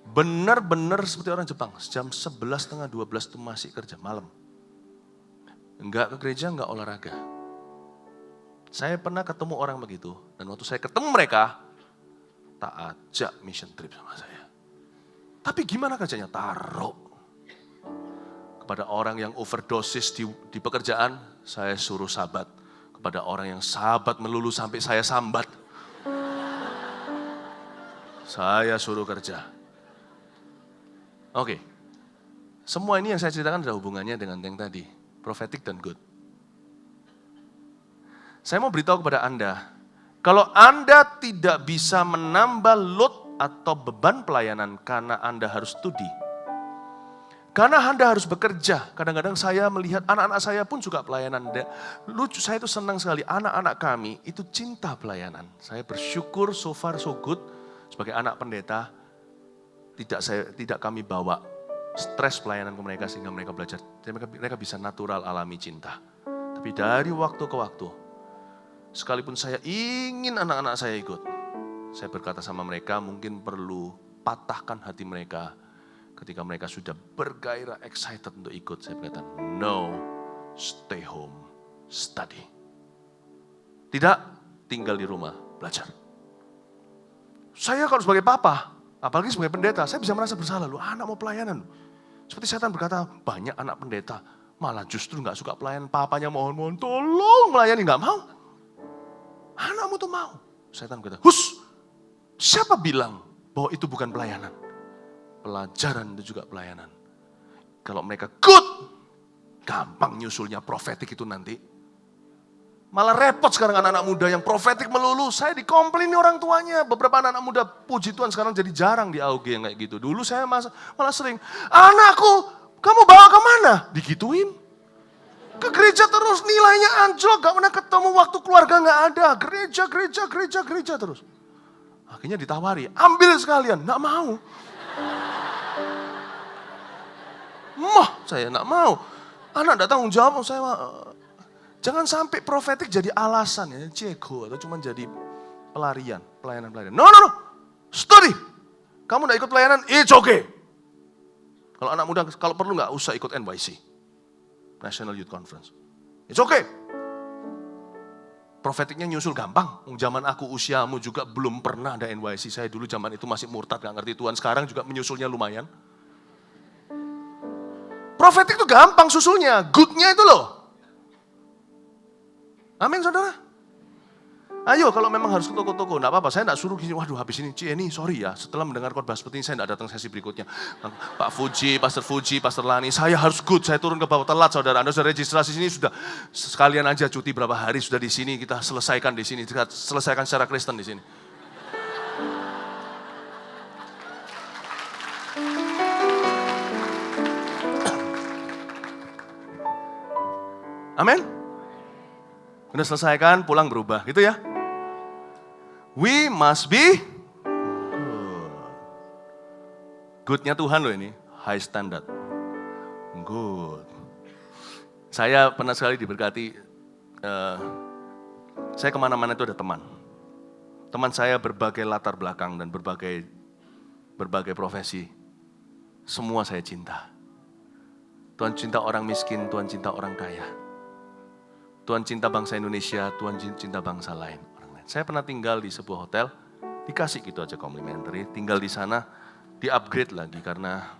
Benar-benar seperti orang Jepang, jam 11.30, 12 itu masih kerja malam. Enggak ke gereja, enggak olahraga. Saya pernah ketemu orang begitu, dan waktu saya ketemu mereka, tak ajak mission trip sama saya. Tapi gimana kerjanya? Taruh. Kepada orang yang overdosis di pekerjaan, saya suruh sabat. Kepada orang yang sahabat melulu sampai saya sambat. Saya suruh kerja. Oke. Semua ini yang saya ceritakan ada hubungannya dengan yang tadi. Prophetic dan good. Saya mau beritahu kepada Anda. Kalau Anda tidak bisa menambah load atau beban pelayanan karena Anda harus studi. Karena Anda harus bekerja. Kadang-kadang saya melihat anak-anak saya pun juga pelayanan. Lucu, saya itu senang sekali. Anak-anak kami itu cinta pelayanan. Saya bersyukur so far so good. Sebagai anak pendeta, tidak kami bawa stres pelayanan ke mereka sehingga mereka belajar. Mereka bisa natural alami cinta. Tapi dari waktu ke waktu, sekalipun saya ingin anak-anak saya ikut, saya berkata sama mereka mungkin perlu patahkan hati mereka. Ketika mereka sudah bergairah, excited untuk ikut, saya berkata, no, stay home, study. Tidak, tinggal di rumah, belajar. Saya kalau sebagai papa, apalagi sebagai pendeta, saya bisa merasa bersalah. Loh, anak mau pelayanan. Seperti setan berkata, banyak anak pendeta, malah justru gak suka pelayanan. Papanya mohon-mohon, tolong melayani, gak mau. Anakmu tuh mau. Setan berkata, siapa bilang bahwa itu bukan pelayanan? Pelajaran itu juga pelayanan. Kalau mereka good, gampang nyusulnya profetik itu nanti. Malah repot sekarang anak-anak muda yang profetik melulu. Saya dikomplaini orang tuanya. Beberapa anak-anak muda, puji Tuhan sekarang jadi jarang di AUG yang kayak gitu. Dulu saya malah sering, anakku kamu bawa kemana? Digituin. Ke gereja terus, nilainya anjlok, gak pernah ketemu, waktu keluarga gak ada. Gereja terus. Akhirnya ditawari, ambil sekalian, gak mau. Saya gak mau. Anak gak tanggung jawab, saya jangan sampai profetik jadi alasan ya, cego atau cuma jadi pelarian, pelayanan. No. Study. Kamu gak ikut pelayanan, it's okay. Kalau anak muda, kalau perlu gak usah ikut NYC. National Youth Conference. It's okay. Profetiknya nyusul gampang. Zaman aku usiamu juga belum pernah ada NYC. Saya dulu zaman itu masih murtad, gak ngerti Tuhan. Sekarang juga menyusulnya lumayan. Profetik itu gampang susulnya. Good-nya itu loh. Amin saudara. Ayo kalau memang harus ke toko-toko, enggak apa-apa. Saya enggak suruh gini, waduh habis ini, Cieni sorry ya. Setelah mendengar khotbah seperti ini, saya enggak datang sesi berikutnya. Pak Fuji, Pastor Lani, saya harus good, saya turun ke bawah telat saudara. Anda sudah registrasi sini, sudah sekalian aja cuti berapa hari, sudah di sini, kita selesaikan di sini. Kita selesaikan secara Kristen di sini. Amin. Udah selesaikan, pulang berubah, gitu ya. We must be good-nya Tuhan loh ini, high standard. Good. Saya pernah sekali diberkati, saya kemana-mana itu ada teman. Teman saya berbagai latar belakang dan berbagai profesi. Semua saya cinta. Tuhan cinta orang miskin, Tuhan cinta orang kaya. Tuhan cinta bangsa Indonesia, Tuhan cinta bangsa lain. Saya pernah tinggal di sebuah hotel, dikasih gitu aja complimentary. Tinggal di sana, di-upgrade lagi karena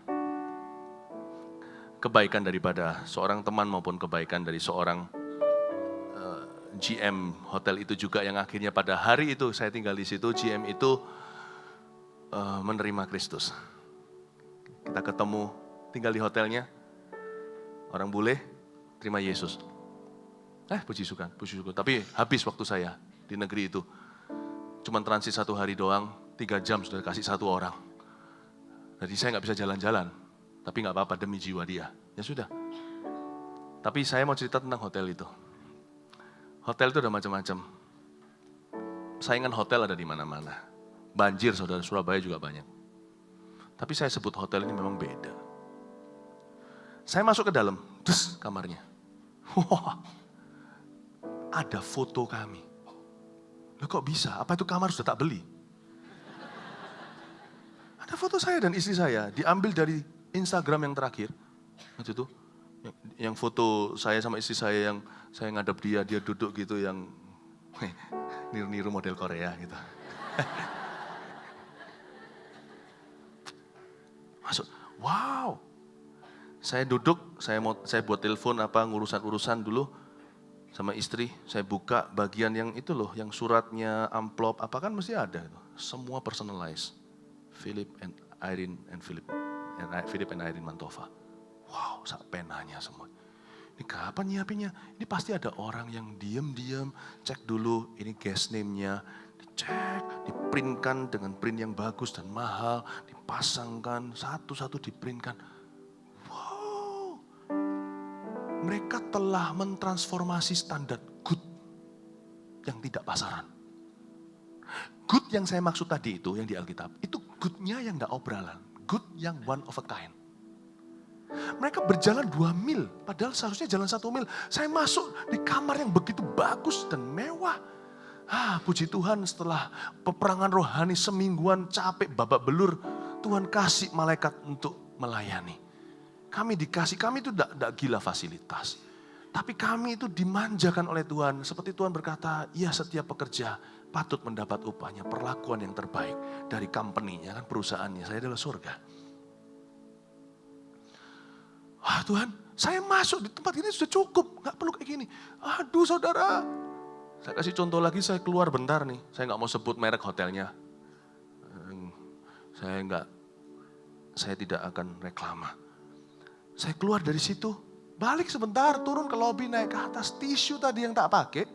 kebaikan daripada seorang teman maupun kebaikan dari seorang GM hotel itu juga yang akhirnya pada hari itu saya tinggal di situ, GM itu menerima Kristus. Kita ketemu, tinggal di hotelnya, orang bule terima Yesus. Puji syukur. Tapi habis waktu saya di negeri itu. Cuman transit 1 hari doang, 3 jam sudah kasih 1 orang. Jadi saya nggak bisa jalan-jalan. Tapi nggak apa-apa demi jiwa dia. Ya sudah. Tapi saya mau cerita tentang hotel itu. Hotel itu ada macam-macam. Saingan hotel ada di mana-mana. Banjir saudara, Surabaya juga banyak. Tapi saya sebut hotel ini memang beda. Saya masuk ke dalam, terus kamarnya. Wah, ada foto kami. Loh kok bisa? Apa itu kamar sudah tak beli? Ada foto saya dan istri saya, diambil dari Instagram yang terakhir. Waktu itu, yang foto saya sama istri saya yang saya ngadep dia duduk gitu yang niru-niru model Korea gitu. Masuk, wow. Saya duduk, saya buat telepon urusan dulu. Sama istri, saya buka bagian yang itu loh, yang suratnya, amplop, apa kan mesti ada. Semua personalized. Philip and Irene Mantova. Wow, sak penanya semua. Ini kapan nyiapinnya? Ini pasti ada orang yang diam-diam, cek dulu, ini guest name-nya, dicek, diprintkan dengan print yang bagus dan mahal, dipasangkan, satu-satu diprintkan. Mereka telah mentransformasi standar good yang tidak pasaran. Good yang saya maksud tadi itu, yang di Alkitab, itu good-nya yang gak obralan. Good yang one of a kind. Mereka berjalan 2 mil, padahal seharusnya jalan 1 mil. Saya masuk di kamar yang begitu bagus dan mewah. Puji Tuhan setelah peperangan rohani semingguan capek babak belur, Tuhan kasih malaikat untuk melayani. Kami itu tidak gila fasilitas. Tapi kami itu dimanjakan oleh Tuhan. Seperti Tuhan berkata, ya setiap pekerja patut mendapat upahnya, perlakuan yang terbaik dari company-nya, kan perusahaannya. Saya adalah surga. Tuhan, saya masuk di tempat ini sudah cukup. Gak perlu kayak gini. Aduh saudara. Saya kasih contoh lagi, saya keluar bentar nih. Saya gak mau sebut merek hotelnya. Saya tidak akan reklama. Saya keluar dari situ, balik sebentar, turun ke lobi, naik ke atas. Tisu tadi yang tak pakai,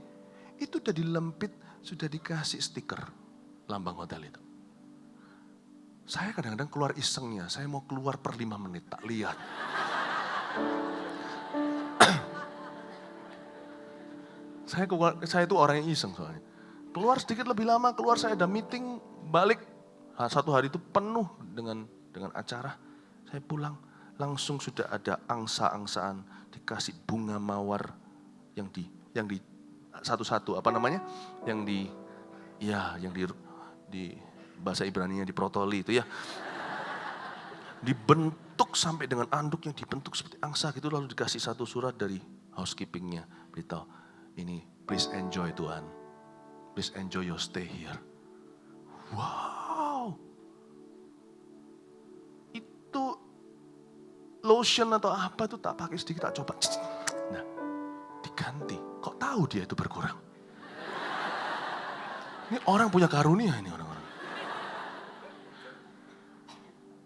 itu udah dilempit, sudah dikasih stiker lambang hotel itu. Saya kadang-kadang keluar isengnya, saya mau keluar per 5 menit, tak lihat. Saya itu orang yang iseng soalnya. Keluar sedikit lebih lama, keluar saya ada meeting, balik. 1 hari itu penuh dengan acara, saya pulang. Langsung sudah ada angsa-angsaan, dikasih bunga mawar yang di satu-satu yang di bahasa Ibrani-nya diprotoli itu ya. Dibentuk sampai dengan anduk yang dibentuk seperti angsa gitu, lalu dikasih 1 surat dari housekeeping-nya, beritahu, ini please enjoy Tuhan, please enjoy your stay here. Wow, itu lotion atau apa tuh tak pakai sedikit, tak coba. Nah, diganti. Kok tahu? tahu dia itu berkurang. Ini orang punya karunia ini orang-orang.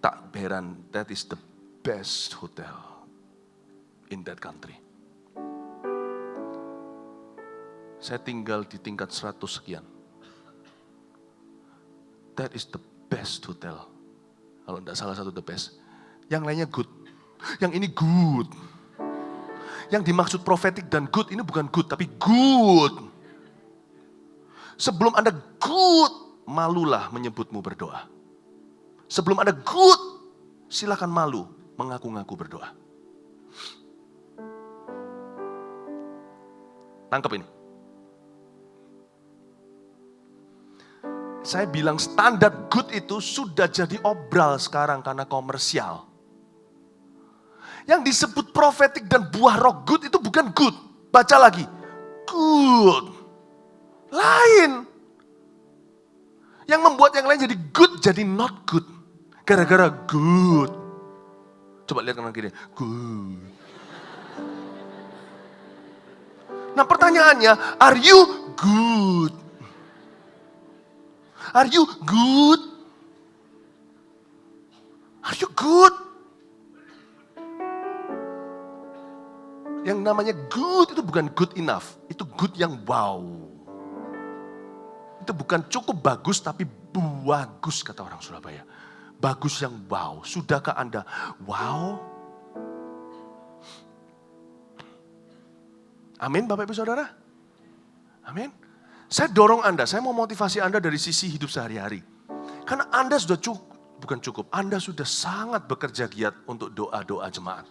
Tak heran, that is the best hotel in that country. Saya tinggal di tingkat 100 sekian. That is the best hotel. Kalau tidak salah satu the best. Yang lainnya good. Yang ini good. Yang dimaksud prophetic dan good ini bukan good, tapi good. Sebelum Anda good, malulah menyebutmu berdoa. Sebelum Anda good, silakan malu mengaku-ngaku berdoa. Tangkap ini. Saya bilang standar good itu sudah jadi obral sekarang karena komersial. Yang disebut prophetic dan buah roh good itu bukan good. Baca lagi. Good. Lain. Yang membuat yang lain jadi good jadi not good. Gara-gara good. Coba lihat kanan kiri. Good. Nah pertanyaannya, are you good? Are you good? Are you good? Yang namanya good itu bukan good enough. Itu good yang wow. Itu bukan cukup bagus tapi bagus kata orang Surabaya. Bagus yang wow. Sudahkah Anda wow? Amin Bapak Ibu Saudara? Amin. Saya dorong Anda, saya mau motivasi Anda dari sisi hidup sehari-hari. Karena Anda sudah Anda sudah sangat bekerja giat untuk doa-doa jemaat.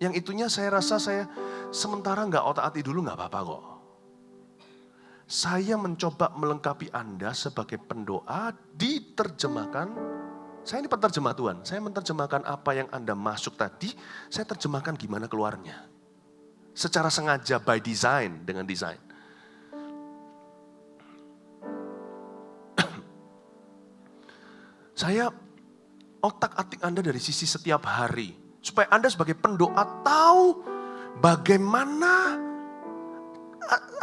Yang itunya saya rasa saya sementara nggak otak-atik dulu nggak apa-apa kok. Saya mencoba melengkapi Anda sebagai pendoa diterjemahkan. Saya ini penerjemah Tuhan, saya menerjemahkan apa yang Anda masuk tadi, saya terjemahkan gimana keluarnya. Secara sengaja by design, dengan desain. Saya otak-atik Anda dari sisi setiap hari. Supaya Anda sebagai pendoa tahu bagaimana,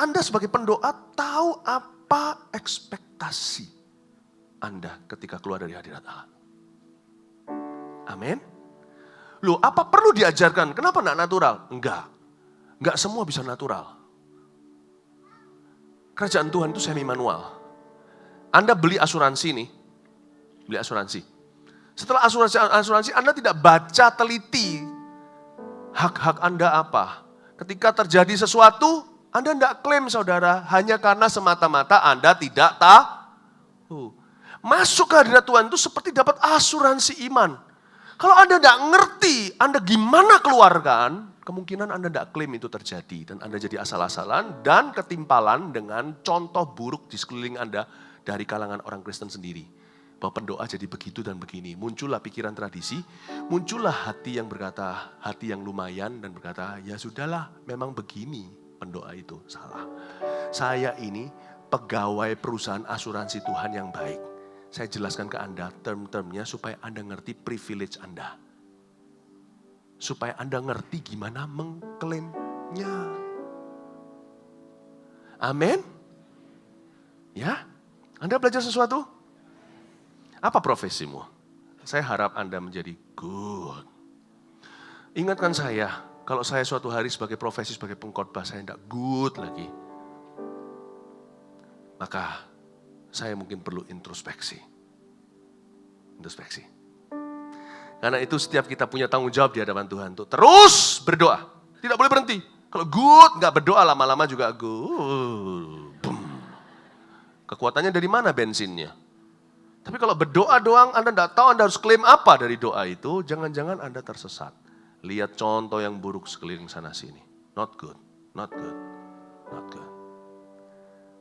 Anda sebagai pendoa tahu apa ekspektasi Anda ketika keluar dari hadirat Allah. Amin. Loh, apa perlu diajarkan? Kenapa enggak natural? Enggak semua bisa natural. Kerajaan Tuhan itu semi manual. Anda beli asuransi nih. Beli asuransi. Setelah asuransi Anda tidak baca teliti hak-hak Anda apa. Ketika terjadi sesuatu, Anda tidak klaim saudara hanya karena semata-mata Anda tidak tahu. Masuk ke hadirat Tuhan itu seperti dapat asuransi iman. Kalau Anda tidak ngerti, Anda gimana keluarkan, kemungkinan Anda tidak klaim itu terjadi. Dan Anda jadi asal-asalan dan ketimpalan dengan contoh buruk di sekeliling Anda dari kalangan orang Kristen sendiri. Bahwa pendoa jadi begitu dan begini. Muncullah pikiran tradisi, muncullah hati yang berkata, hati yang lumayan dan berkata, ya sudahlah memang begini pendoa itu salah. Saya ini pegawai perusahaan asuransi Tuhan yang baik. Saya jelaskan ke Anda term-termnya supaya Anda ngerti privilege Anda. Supaya Anda ngerti gimana mengklaimnya. Amin? Ya? Anda belajar sesuatu? Apa profesimu? Saya harap Anda menjadi good. Ingatkan saya, kalau saya suatu hari sebagai profesi, sebagai pengkhotbah, saya tidak good lagi. Maka saya mungkin perlu introspeksi. Introspeksi. Karena itu setiap kita punya tanggung jawab di hadapan Tuhan untuk terus berdoa. Tidak boleh berhenti. Kalau good, nggak berdoa lama-lama juga good. Boom. Kekuatannya dari mana bensinnya? Tapi kalau berdoa doang, Anda tidak tahu Anda harus klaim apa dari doa itu, jangan-jangan Anda tersesat. Lihat contoh yang buruk sekeliling sana sini. Not good, not good, not good.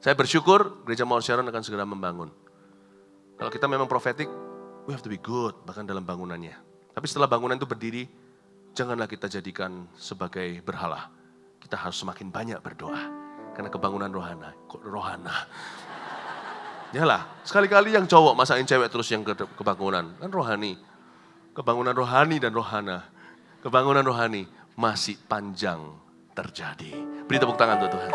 Saya bersyukur Gereja Mawar Sharon akan segera membangun. Kalau kita memang prophetic, we have to be good, bahkan dalam bangunannya. Tapi setelah bangunan itu berdiri, janganlah kita jadikan sebagai berhala. Kita harus semakin banyak berdoa. Karena kebangunan rohana. Yalah, sekali-kali yang cowok masakin cewek terus yang kebangunan. Kan rohani. Kebangunan rohani dan rohana. Kebangunan rohani masih panjang terjadi. Beri tepuk tangan untuk Tuhan.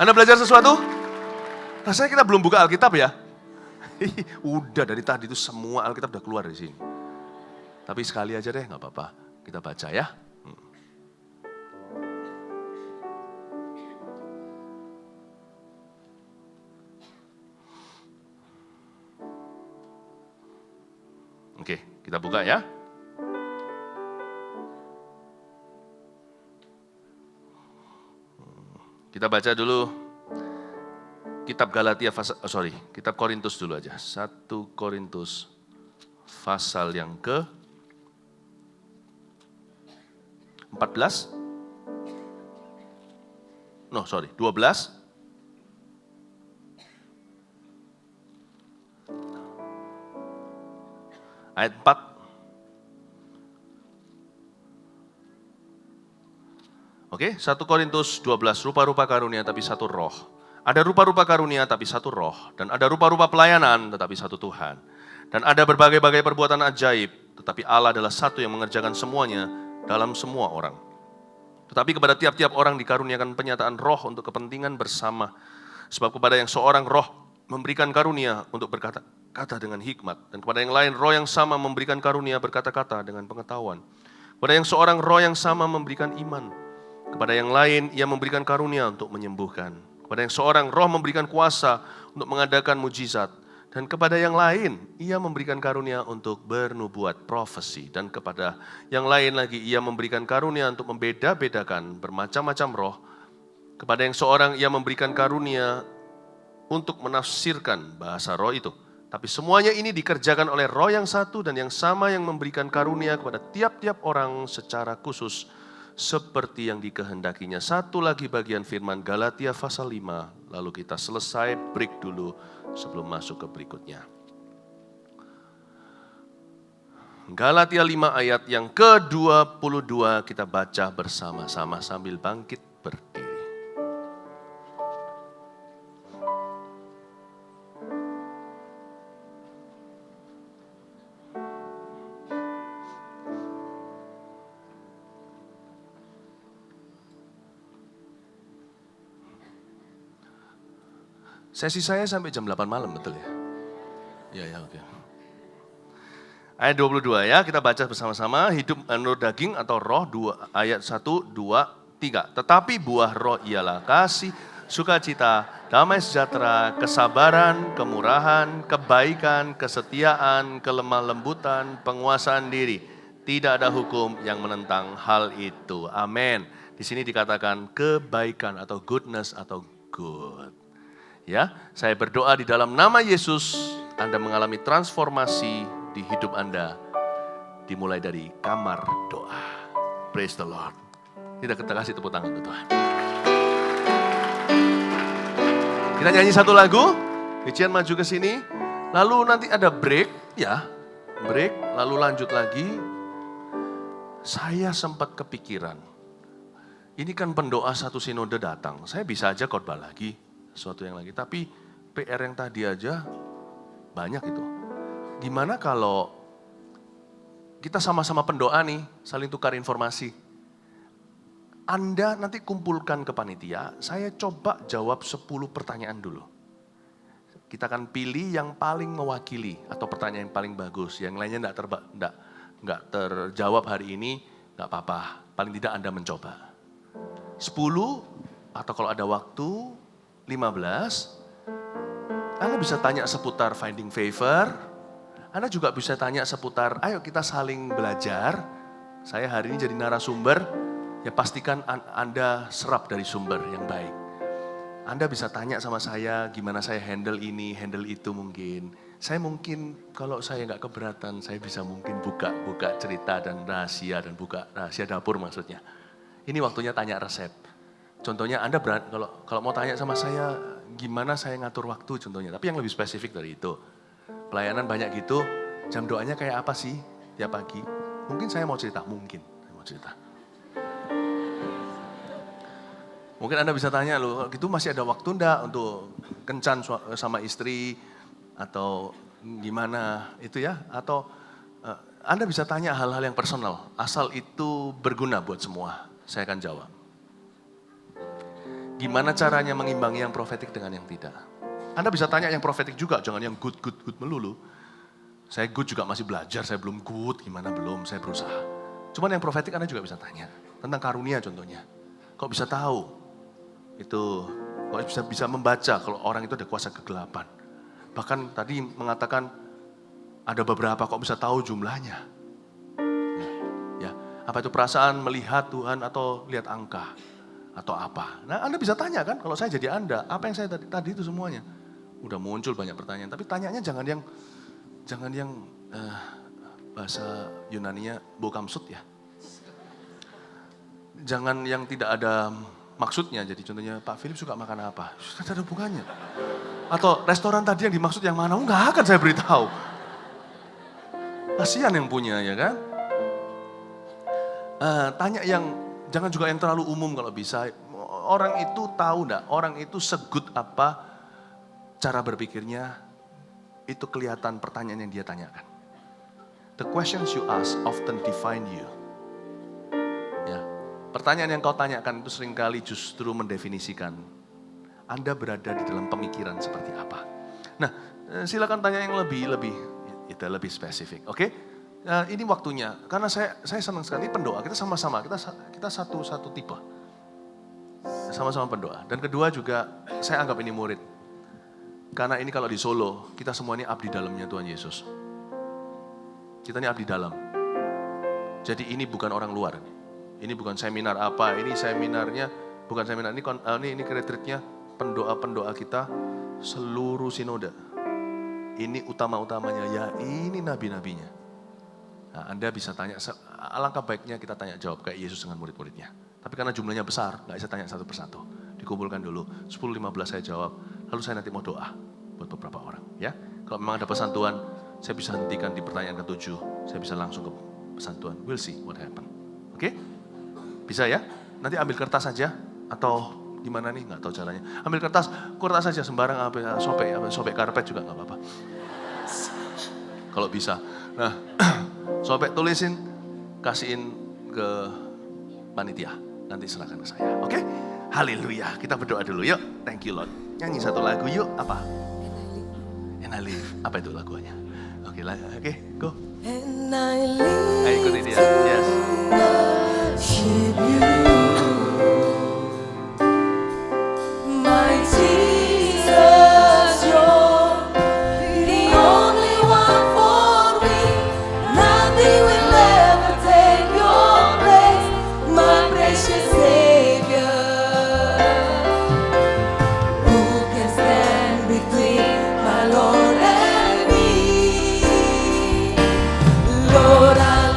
Anda belajar sesuatu? Rasanya kita belum buka Alkitab ya? Udah dari tadi itu semua Alkitab udah keluar dari sini. Tapi sekali aja deh, gak apa-apa. Kita baca ya. Oke, kita buka ya. Kita baca dulu kitab kitab Korintus dulu aja. 1 Korintus pasal yang ke 14. 12. Ayat 4. Oke, 1 Korintus 12, rupa-rupa karunia tapi satu roh. Ada rupa-rupa karunia tapi satu roh. Dan ada rupa-rupa pelayanan tetapi satu Tuhan. Dan ada berbagai-bagai perbuatan ajaib, tetapi Allah adalah satu yang mengerjakan semuanya dalam semua orang. Tetapi kepada tiap-tiap orang dikaruniakan penyataan roh untuk kepentingan bersama. Sebab kepada yang seorang roh memberikan karunia untuk berkata-kata dengan hikmat. Dan kepada yang lain roh yang sama memberikan karunia berkata-kata dengan pengetahuan. Kepada yang seorang roh yang sama memberikan iman. Kepada yang lain ia memberikan karunia untuk menyembuhkan. Kepada yang seorang roh memberikan kuasa untuk mengadakan mujizat. Dan kepada yang lain ia memberikan karunia untuk bernubuat, profesi. Dan kepada yang lain lagi ia memberikan karunia untuk membeda-bedakan bermacam-macam roh. Kepada yang seorang ia memberikan karunia untuk menafsirkan bahasa roh itu. Tapi semuanya ini dikerjakan oleh roh yang satu dan yang sama yang memberikan karunia kepada tiap-tiap orang secara khusus. Seperti yang dikehendakinya. Satu lagi bagian firman Galatia pasal 5. Lalu kita selesai break dulu sebelum masuk ke berikutnya. Galatia 5 ayat yang ke-22 kita baca bersama-sama sambil bangkit berdiri. Sesi saya sampai jam 8 malam, betul ya? Iya, oke. Ayat 22 ya, kita baca bersama-sama. Hidup menurut daging atau roh, ayat 1, 2, 3. Tetapi buah roh ialah kasih, sukacita, damai sejahtera, kesabaran, kemurahan, kebaikan, kesetiaan, kelemah lembutan, penguasaan diri. Tidak ada hukum yang menentang hal itu. Amin. Di sini dikatakan kebaikan atau goodness atau good. Ya, saya berdoa di dalam nama Yesus, Anda mengalami transformasi di hidup Anda, dimulai dari kamar doa. Praise the Lord. Kita kasih tepuk tangan untuk Tuhan. Kita nyanyi satu lagu, Hician maju ke sini, lalu nanti ada break, ya, break, lalu lanjut lagi. Saya sempat kepikiran, ini kan pendoa satu sinode datang, saya bisa aja khotbah lagi. Sesuatu yang lagi, tapi PR yang tadi aja banyak itu. Gimana kalau kita sama-sama pendoa nih, saling tukar informasi. Anda nanti kumpulkan ke panitia, saya coba jawab 10 pertanyaan dulu. Kita akan pilih yang paling mewakili atau pertanyaan yang paling bagus. Yang lainnya enggak terjawab hari ini, enggak apa-apa. Paling tidak Anda mencoba. 10 atau kalau ada waktu 15, Anda bisa tanya seputar finding favor, Anda juga bisa tanya seputar, ayo kita saling belajar, saya hari ini jadi narasumber, ya pastikan Anda serap dari sumber yang baik. Anda bisa tanya sama saya, gimana saya handle ini, handle itu mungkin. Saya mungkin, kalau saya nggak keberatan, saya bisa mungkin buka cerita dan rahasia, dan buka rahasia dapur maksudnya. Ini waktunya tanya resep. Contohnya Anda kalau mau tanya sama saya, gimana saya ngatur waktu contohnya. Tapi yang lebih spesifik dari itu. Pelayanan banyak gitu, jam doanya kayak apa sih tiap pagi. Mungkin saya mau cerita, Mungkin Anda bisa tanya loh, gitu masih ada waktu enggak untuk kencan sama istri, atau gimana itu ya. Atau Anda bisa tanya hal-hal yang personal, asal itu berguna buat semua. Saya akan jawab. Gimana caranya mengimbangi yang profetik dengan yang tidak? Anda bisa tanya yang profetik juga, jangan yang good melulu. Saya good juga masih belajar, saya belum good, gimana belum, saya berusaha. Cuman yang profetik Anda juga bisa tanya, tentang karunia contohnya. Kok bisa tahu? Itu, kok bisa membaca kalau orang itu ada kuasa kegelapan. Bahkan tadi mengatakan, ada beberapa kok bisa tahu jumlahnya. Ya, apa itu perasaan melihat Tuhan atau lihat angka atau apa? Nah, Anda bisa tanya kan, kalau saya jadi Anda, apa yang saya tadi itu semuanya? Udah muncul banyak pertanyaan, tapi tanyanya jangan yang bahasa Yunaninya bokamsut ya. Jangan yang tidak ada maksudnya. Jadi contohnya Pak Philip suka makan apa? Sudah ada hubungannya. Atau restoran tadi yang dimaksud yang mana? Enggak akan saya beritahu. Kasihan yang punya ya kan. Tanya yang, jangan juga yang terlalu umum kalau bisa. Orang itu tahu enggak? Orang itu segut apa cara berpikirnya, itu kelihatan pertanyaan yang dia tanyakan. The questions you ask often define you. Ya, pertanyaan yang kau tanyakan itu seringkali justru mendefinisikan Anda berada di dalam pemikiran seperti apa. Nah, silakan tanya yang lebih spesifik, oke? Nah, ini waktunya, karena saya senang sekali pendoa, kita sama-sama, kita satu tipe. Sama-sama pendoa. Dan kedua juga, saya anggap ini murid. Karena ini kalau di Solo, kita semua ini abdi dalamnya Tuhan Yesus. Kita ini abdi dalam. Jadi ini bukan orang luar. Ini bukan seminar apa, ini seminarnya, bukan seminar, ini retreatnya pendoa-pendoa kita seluruh sinode. Ini utama-utamanya, ya ini nabi-nabinya. Nah, Anda bisa tanya, alangkah baiknya kita tanya jawab kayak Yesus dengan murid-muridnya. Tapi karena jumlahnya besar, gak bisa tanya satu persatu. Dikumpulkan dulu, 10-15 saya jawab, lalu saya nanti mau doa buat beberapa orang. Ya, kalau memang ada pesan Tuhan, saya bisa hentikan di pertanyaan ke-7, saya bisa langsung ke pesan Tuhan. We'll see what happen. Oke? Bisa ya? Nanti ambil kertas saja, atau gimana nih, nggak tahu caranya. Ambil kertas saja sembarang, sobek karpet juga nggak apa-apa. Kalau bisa. Nah, sobek tulisin, kasihin ke panitia. Nanti serahkan ke saya. Oke? Haleluya. Kita berdoa dulu yuk. Thank you Lord. Nyanyi satu lagu yuk. Apa? And I live. Apa itu lagunya? Oke, go. And I live. Ayo ikuti dia. Yes. Worship you. My Jesus, you're the only one for me. Nothing will ever take your place, my precious Savior. Who can stand between my Lord and me? Lord, I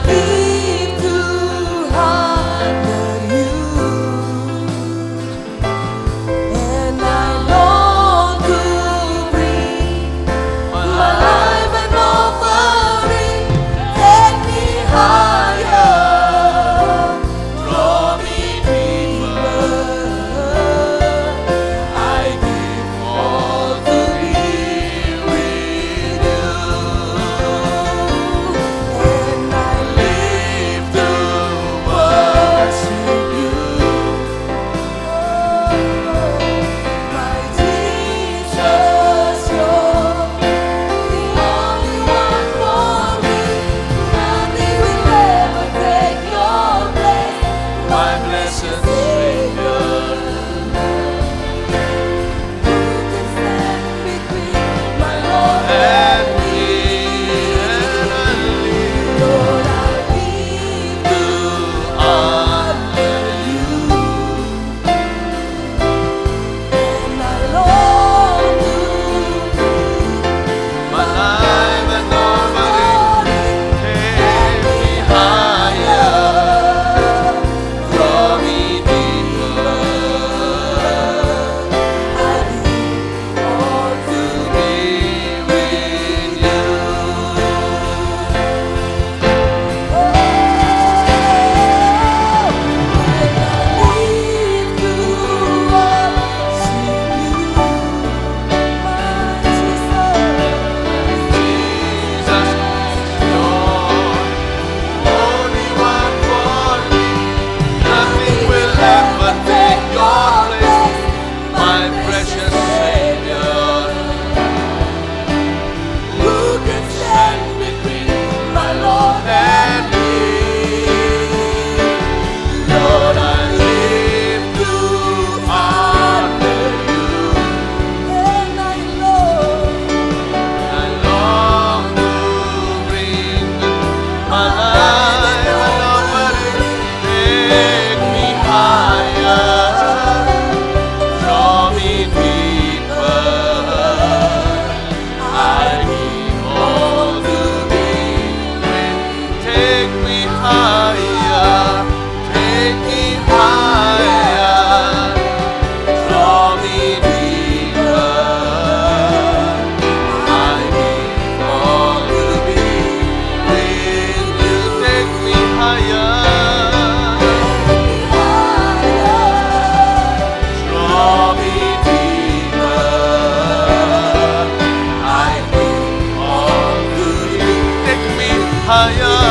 higher.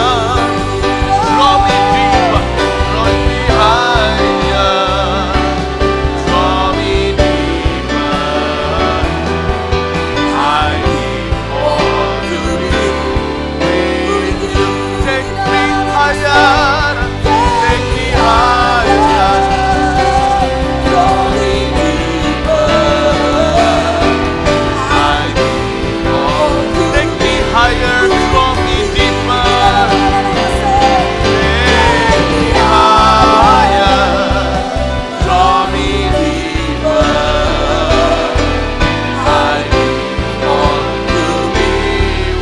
Draw me deeper, draw me higher. Draw me deeper. I need more to be with you. Take me higher, take me higher. Draw me deeper. I need more. Take me higher, draw me deeper. Take me higher, draw me deeper. I need all to be with.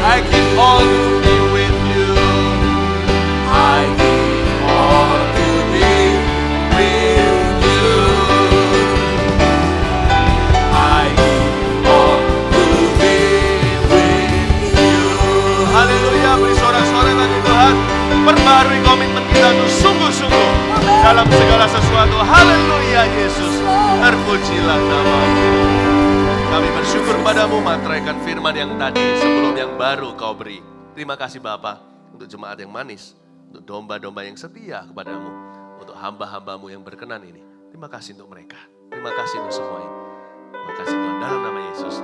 I need all to be with you. I need all to be with you. I need all to be with you. Haleluya, beri sorak-sorai bagi Tuhan. Perbarui komitmen kita untuk sungguh-sungguh dalam segala sesuatu. Haleluya Yesus, terpujilah namamu. Kami bersyukur padamu, materaikan firman yang tadi sebelum yang baru kau beri. Terima kasih Bapa untuk jemaat yang manis, untuk domba-domba yang setia kepadamu, untuk hamba-hambamu yang berkenan ini. Terima kasih untuk mereka. Terima kasih untuk semua ini. Terima kasih Tuhan dalam nama Yesus.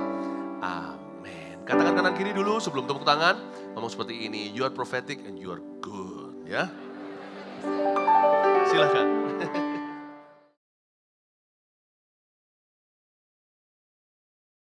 Amin. Katakan kanan kiri dulu sebelum tepuk tangan. Ngomong seperti ini, you are prophetic and you are good. Ya. Silakan.